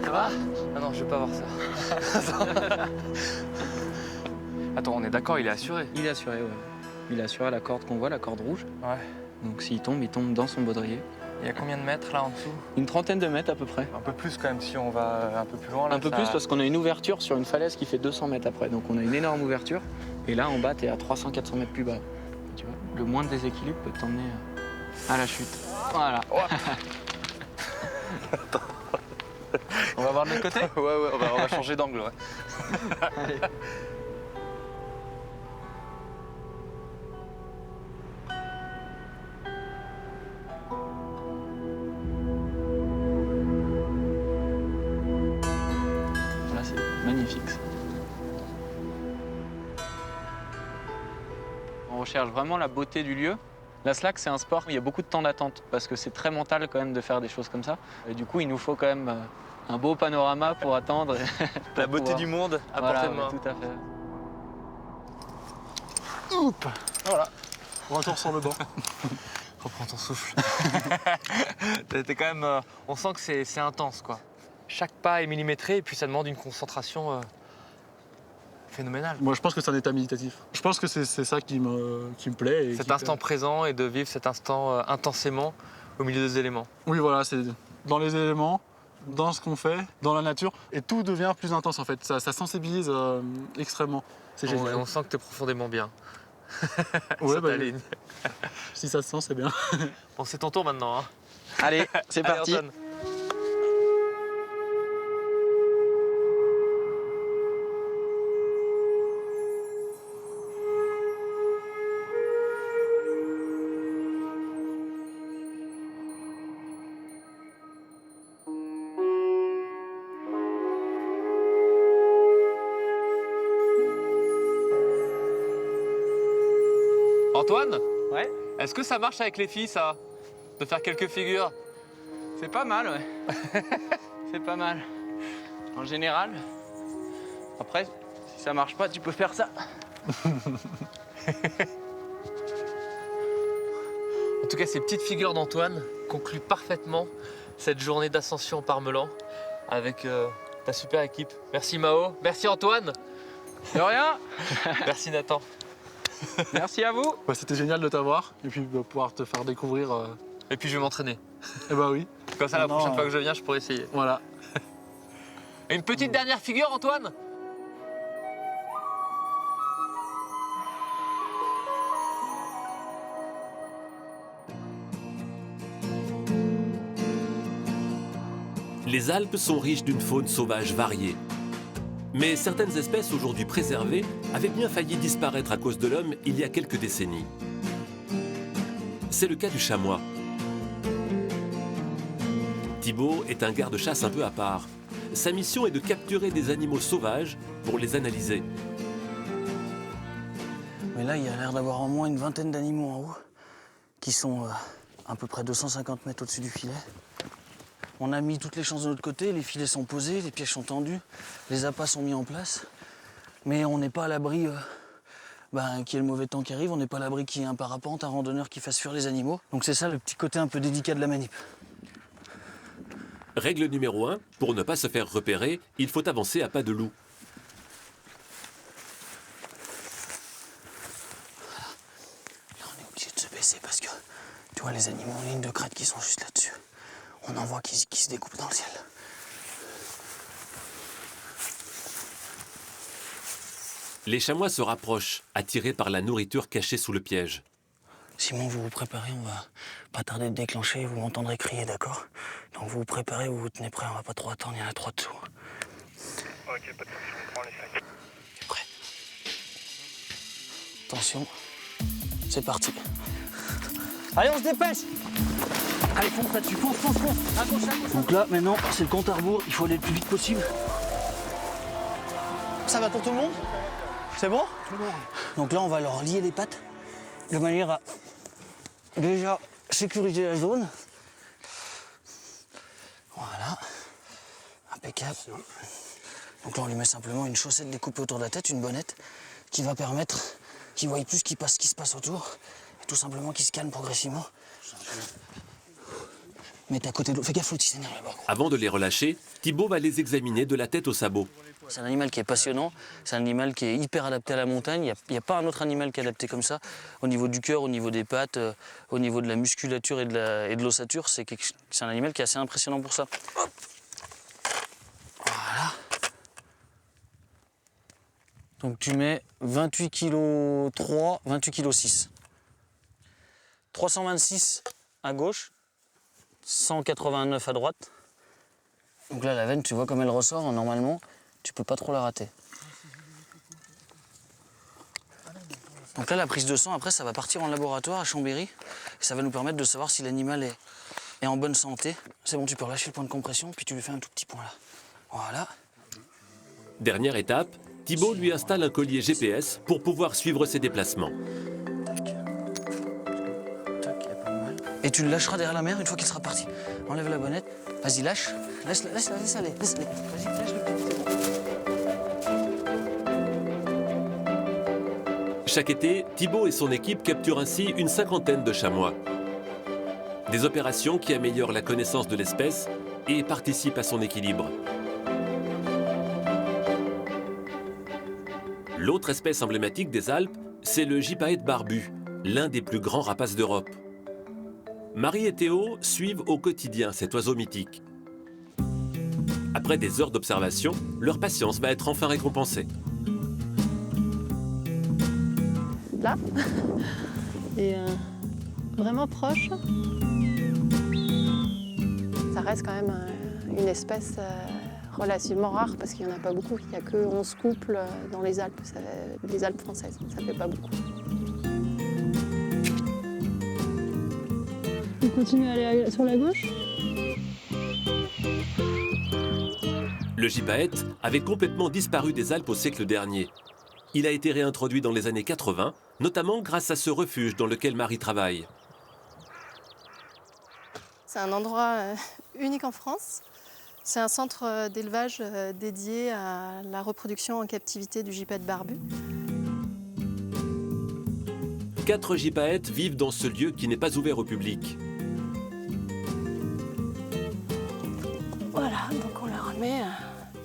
Ça va? Ah non, je vais pas voir ça. Attends, on est d'accord, il est assuré? Il est assuré, ouais. Il est assuré à la corde qu'on voit, la corde rouge. Ouais. Donc s'il tombe, il tombe dans son baudrier. Il y a combien de mètres là en dessous? Une trentaine de mètres à peu près. Un peu plus quand même si on va un peu plus loin. Là, Un peu plus parce qu'on a une ouverture sur une falaise qui fait 200 mètres après. Donc on a une énorme ouverture. Et là en bas, t'es à 300-400 mètres plus bas. Tu vois, le moindre déséquilibre peut t'emmener à la chute. Voilà. On va voir de l'autre côté? Ouais, on va changer d'angle. Ouais. Allez. Là, c'est magnifique. On recherche vraiment la beauté du lieu. La slack, c'est un sport où il y a beaucoup de temps d'attente parce que c'est très mental quand même de faire des choses comme ça. Et du coup, il nous faut quand même un beau panorama pour attendre. La beauté du monde à portée de main. Tout à fait. Oups. Voilà. Retour sur le banc. Reprends ton souffle. T'es quand même, on sent que c'est intense, quoi. Chaque pas est millimétré et puis ça demande une concentration phénoménale. Moi, je pense que c'est un état méditatif. Je pense que c'est ça qui me plaît. Et cet instant présent et de vivre cet instant intensément au milieu des éléments. Oui, voilà, c'est dans les éléments, dans ce qu'on fait, dans la nature. Et tout devient plus intense, en fait. Ça sensibilise extrêmement. C'est génial. On sent que t'es profondément bien. Ouais, bah, t'aligne. Si ça se sent, c'est bien. Bon, c'est ton tour maintenant. Hein. Allez, c'est parti. Antoine. Antoine? Ouais. Est-ce que ça marche avec les filles, ça? De faire quelques figures? C'est pas mal, ouais. C'est pas mal. En général. Après, si ça marche pas, tu peux faire ça. En tout cas, ces petites figures d'Antoine concluent parfaitement cette journée d'ascension en Parmelan avec ta super équipe. Merci Mao, merci Antoine. De rien. Merci Nathan. Merci à vous. Ouais, c'était génial de t'avoir et puis de pouvoir te faire découvrir. Et puis je vais m'entraîner. Eh bah oui. Comme ça, la prochaine fois que je viens, je pourrai essayer. Voilà. Une petite dernière figure, Antoine? Les Alpes sont riches d'une faune sauvage variée. Mais certaines espèces aujourd'hui préservées avaient bien failli disparaître à cause de l'homme il y a quelques décennies. C'est le cas du chamois. Thibaut est un garde-chasse un peu à part. Sa mission est de capturer des animaux sauvages pour les analyser. Mais là, il y a l'air d'avoir au moins une vingtaine d'animaux en haut, qui sont à peu près 250 mètres au-dessus du filet. On a mis toutes les chances de notre côté, les filets sont posés, les pièges sont tendus, les appâts sont mis en place. Mais on n'est pas à l'abri qu'il y ait le mauvais temps qui arrive, on n'est pas à l'abri qu'il y ait un parapente, un randonneur qui fasse fuir les animaux. Donc c'est ça le petit côté un peu délicat de la manip. Règle numéro 1, pour ne pas se faire repérer, il faut avancer à pas de loup. Là, on est obligé de se baisser parce que, tu vois, les animaux en ligne de crête qui sont juste là-dessus. On en voit qui se découpent dans le ciel. Les chamois se rapprochent, attirés par la nourriture cachée sous le piège. Simon, vous vous préparez, on va pas tarder de déclencher, vous m'entendrez crier, d'accord? Donc vous vous préparez, vous vous tenez prêts, on va pas trop attendre, il y en a 3 dessous. Ok, pas de soucis, on prend les sacs. C'est prêt. Attention, c'est parti. Allez, on se dépêche! Allez, fonce là-dessus, fonce, fonce, fonce! À gauche, à gauche. Donc là, maintenant, c'est le compte à rebours, il faut aller le plus vite possible. Ça va pour tout le monde? C'est bon? C'est bon. Donc là, on va leur lier les pattes, de manière à déjà sécuriser la zone. Voilà. Impeccable. Donc là, on lui met simplement une chaussette découpée autour de la tête, une bonnette, qui va permettre qu'il ne voie plus ce qui se passe autour, et tout simplement qu'il se calme progressivement. Mets à côté de l'eau. Fais gaffe, l'autre, il s'énerve là-bas. Avant de les relâcher, Thibaut va les examiner de la tête aux sabots. C'est un animal qui est passionnant, c'est un animal qui est hyper adapté à la montagne. Il n'y a pas un autre animal qui est adapté comme ça. Au niveau du cœur, au niveau des pattes, au niveau de la musculature et de l'ossature, c'est un animal qui est assez impressionnant pour ça. Hop. Voilà. Donc tu mets 28 kg 3, 28 kg 6. 326 à gauche, 189 à droite. Donc là, la veine, tu vois comme elle ressort, normalement, tu peux pas trop la rater. Donc là, la prise de sang, après, ça va partir en laboratoire à Chambéry. Et ça va nous permettre de savoir si l'animal est en bonne santé. C'est bon, tu peux relâcher le point de compression, puis tu lui fais un tout petit point là. Voilà. Dernière étape, Thibaut lui installe un collier GPS pour pouvoir suivre ses déplacements. Et tu le lâcheras derrière la mer une fois qu'il sera parti. Enlève la bonnette. Vas-y, lâche. Laisse aller. Vas-y, lâche-le. Chaque été, Thibaut et son équipe capturent ainsi une cinquantaine de chamois. Des opérations qui améliorent la connaissance de l'espèce et participent à son équilibre. L'autre espèce emblématique des Alpes, c'est le gypaète barbu, l'un des plus grands rapaces d'Europe. Marie et Théo suivent au quotidien cet oiseau mythique. Après des heures d'observation, leur patience va être enfin récompensée. Là, et vraiment proche. Ça reste quand même une espèce relativement rare parce qu'il n'y en a pas beaucoup. Il n'y a que 11 couples dans les Alpes, les Alpes françaises. Ça ne fait pas beaucoup. On continue à aller sur la gauche. Le gypaète avait complètement disparu des Alpes au siècle dernier. Il a été réintroduit dans les années 80, notamment grâce à ce refuge dans lequel Marie travaille. C'est un endroit unique en France. C'est un centre d'élevage dédié à la reproduction en captivité du gypaète barbu. 4 gypaètes vivent dans ce lieu qui n'est pas ouvert au public. Voilà, donc on leur met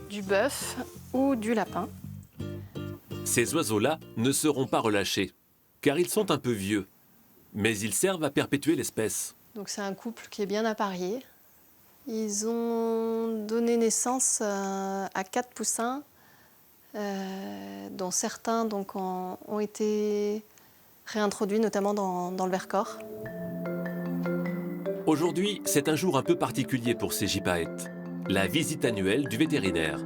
du bœuf ou du lapin. Ces oiseaux-là ne seront pas relâchés, car ils sont un peu vieux. Mais ils servent à perpétuer l'espèce. Donc c'est un couple qui est bien apparié. Ils ont donné naissance à 4 poussins, dont certains donc, ont été réintroduits, notamment dans le Vercors. Aujourd'hui, c'est un jour un peu particulier pour ces gypaètes. La visite annuelle du vétérinaire.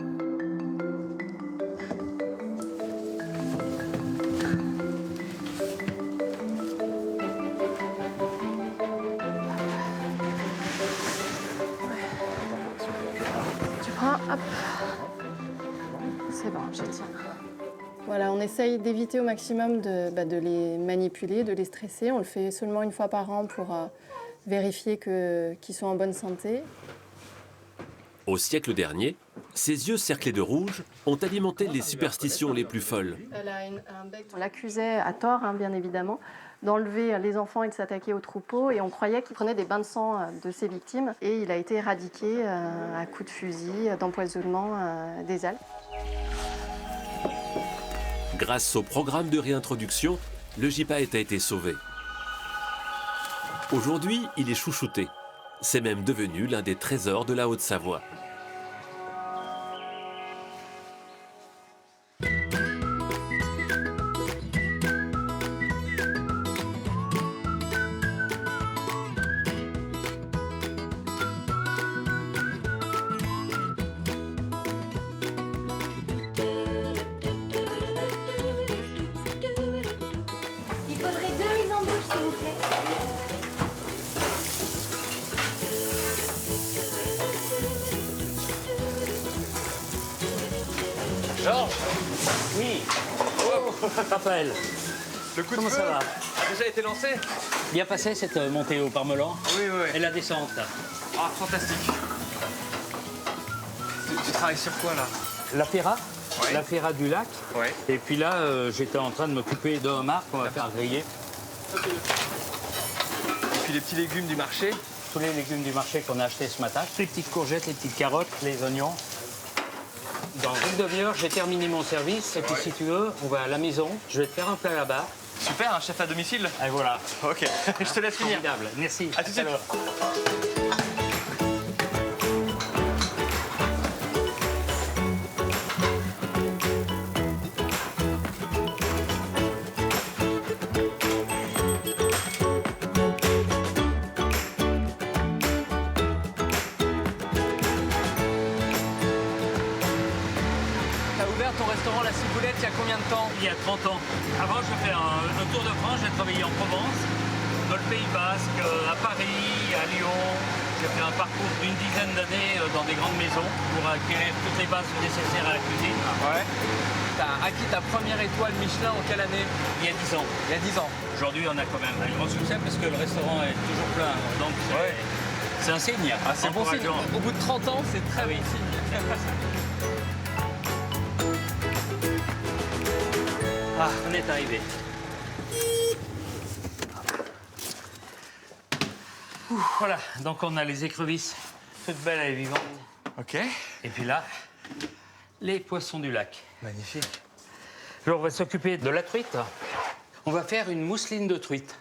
Tu prends, hop. C'est bon, je tiens. Voilà, on essaye d'éviter au maximum de les manipuler, de les stresser. On le fait seulement une fois par an pour vérifier qu'ils sont en bonne santé. Au siècle dernier, ses yeux cerclés de rouge ont alimenté les superstitions les plus folles. On l'accusait à tort, bien évidemment, d'enlever les enfants et de s'attaquer aux troupeaux. Et on croyait qu'il prenait des bains de sang de ses victimes. Et il a été éradiqué à coups de fusil, d'empoisonnement des Alpes. Grâce au programme de réintroduction, le gypaète a été sauvé. Aujourd'hui, il est chouchouté. C'est même devenu l'un des trésors de la Haute-Savoie. Il faudrait 2 mises en bouche, s'il vous plaît. Georges. Oui. Raphaël. Le coup Comment de feu ça va a déjà été lancé? Bien passé cette montée au Parmelan? Oui. Et la descente? Ah, fantastique. Tu travailles sur quoi, là? La ferra. Ouais. La ferra du lac. Ouais. Et puis là, j'étais en train de m'occuper d'un homard qu'on va faire griller. Et puis les petits légumes du marché. tous les légumes du marché qu'on a achetés ce matin. Les petites courgettes, les petites carottes, les oignons. Dans une demi-heure, j'ai terminé mon service. Et puis si tu veux, on va à la maison. Je vais te faire un plat là-bas. Super, un chef à domicile. Et voilà. Ok, je te laisse finir. Formidable, merci. À tout de suite. T'as ouvert ton restaurant La Ciboulette il y a combien de temps? Il y a 30 ans. Avant, je fais un tour de France. J'ai travaillé en Provence, dans le Pays Basque, à Paris, à Lyon. J'ai fait un parcours d'une dizaine d'années dans des grandes maisons pour acquérir toutes les bases nécessaires à la cuisine. Ouais. T'as acquis ta première étoile Michelin en quelle année? Il y a 10 ans. Il y a 10 ans. Aujourd'hui, on a quand même un grand succès parce que le restaurant est toujours plein. Donc, c'est un signe. Ah, c'est bon signe. Au bout de 30 ans, c'est très bon signe. Ah, on est arrivé. Voilà, donc on a les écrevisses, toutes belles et vivantes. Ok. Et puis là, les poissons du lac. Magnifique. Alors on va s'occuper de la truite. On va faire une mousseline de truite.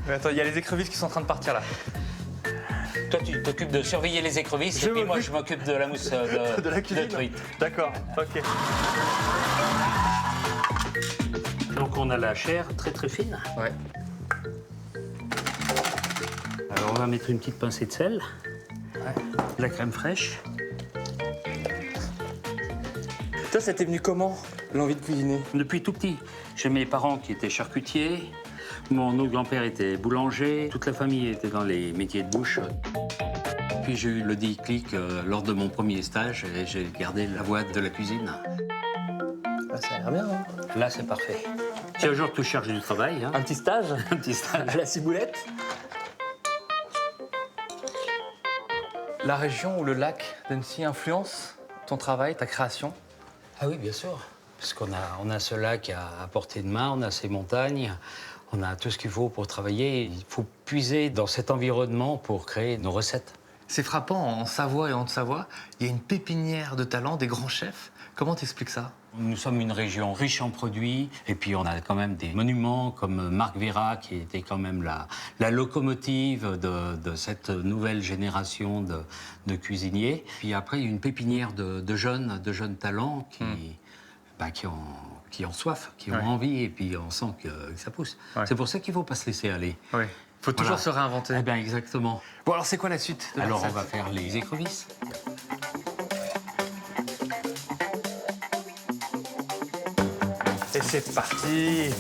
Mais attends, il y a les écrevisses qui sont en train de partir là. Toi, tu t'occupes de surveiller les écrevisses et puis moi, je m'occupe de la mousse de la cuisine. de truite. D'accord, ok. Donc on a la chair très très fine. Ouais. Alors on va mettre une petite pincée de sel, de la crème fraîche. Toi, ça t'est venu comment, l'envie de cuisiner? Depuis tout petit. J'ai mes parents qui étaient charcutiers, mon autre grand-père était boulanger, toute la famille était dans les métiers de bouche. Puis j'ai eu le déclic lors de mon premier stage et j'ai gardé la voie de la cuisine. Ah, ça a l'air bien, hein? Là, c'est parfait. Si un jour tu cherches du travail... Hein, un petit stage? Un petit stage. À La Ciboulette? La région ou le lac d'Annecy influence ton travail, ta création? Ah oui, bien sûr. Parce qu'on a ce lac à portée de main, on a ces montagnes, on a tout ce qu'il faut pour travailler. Il faut puiser dans cet environnement pour créer nos recettes. C'est frappant, en Savoie et en Haute-Savoie, il y a une pépinière de talents, des grands chefs. Comment t'expliques ça? Nous sommes une région riche en produits, et puis on a quand même des monuments comme Marc Véra, qui était quand même la locomotive de cette nouvelle génération de cuisiniers. Puis après, il y a une pépinière de jeunes talents qui ont soif, qui ont envie, et puis on sent que ça pousse. Ouais. C'est pour ça qu'il ne faut pas se laisser aller. Oui. Il faut toujours se réinventer. Eh bien, exactement. Bon, alors c'est quoi la suite de la Alors, on recette? va faire les écrevisses. Et c'est parti.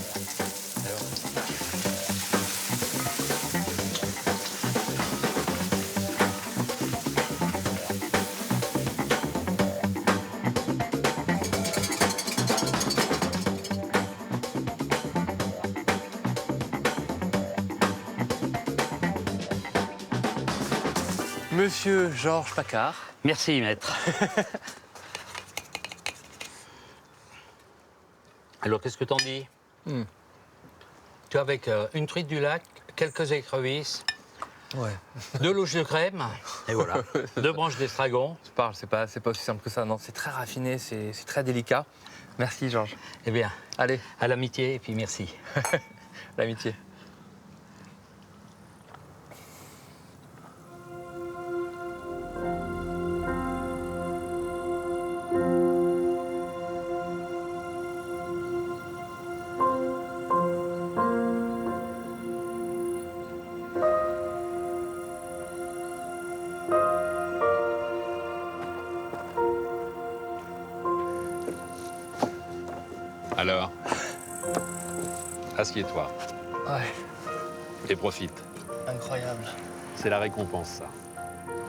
Monsieur Georges Paccard. Merci, maître. Alors, qu'est-ce que t'en dis? Tu as avec une truite du lac, quelques écrevisses, Ouais. 2 louches de crème, et voilà. 2 branches d'estragon. Je parle, c'est pas aussi simple que ça. Non, c'est très raffiné, c'est très délicat. Merci, Georges. Eh bien, allez. À l'amitié, et puis merci. L'amitié. Alors, assieds-toi Ouais, et profite. incroyable. C'est la récompense, ça.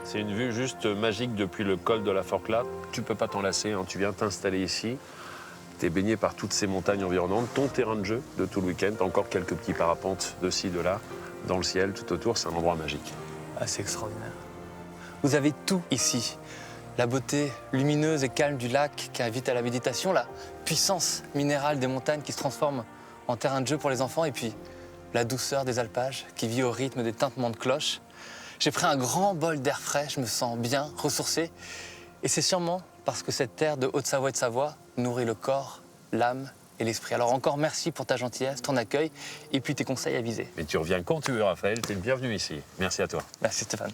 C'est une vue juste magique depuis le col de la Forclaz. Tu peux pas t'en lasser, hein. Tu viens t'installer ici. Tu es baigné par toutes ces montagnes environnantes. Ton terrain de jeu de tout le week-end. T'as encore quelques petits parapentes de ci, de là, dans le ciel, tout autour. C'est un endroit magique. Ah, c'est extraordinaire. Vous avez tout ici. La beauté lumineuse et calme du lac qui invite à la méditation, la puissance minérale des montagnes qui se transforment en terrain de jeu pour les enfants, et puis la douceur des alpages qui vit au rythme des tintements de cloches. J'ai pris un grand bol d'air frais, je me sens bien, ressourcé. Et c'est sûrement parce que cette terre de Haute-Savoie et de Savoie nourrit le corps, l'âme et l'esprit. Alors encore merci pour ta gentillesse, ton accueil et puis tes conseils avisés. Mais tu reviens quand tu veux, Raphaël, t'es le bienvenu ici. Merci à toi. Merci Stéphane.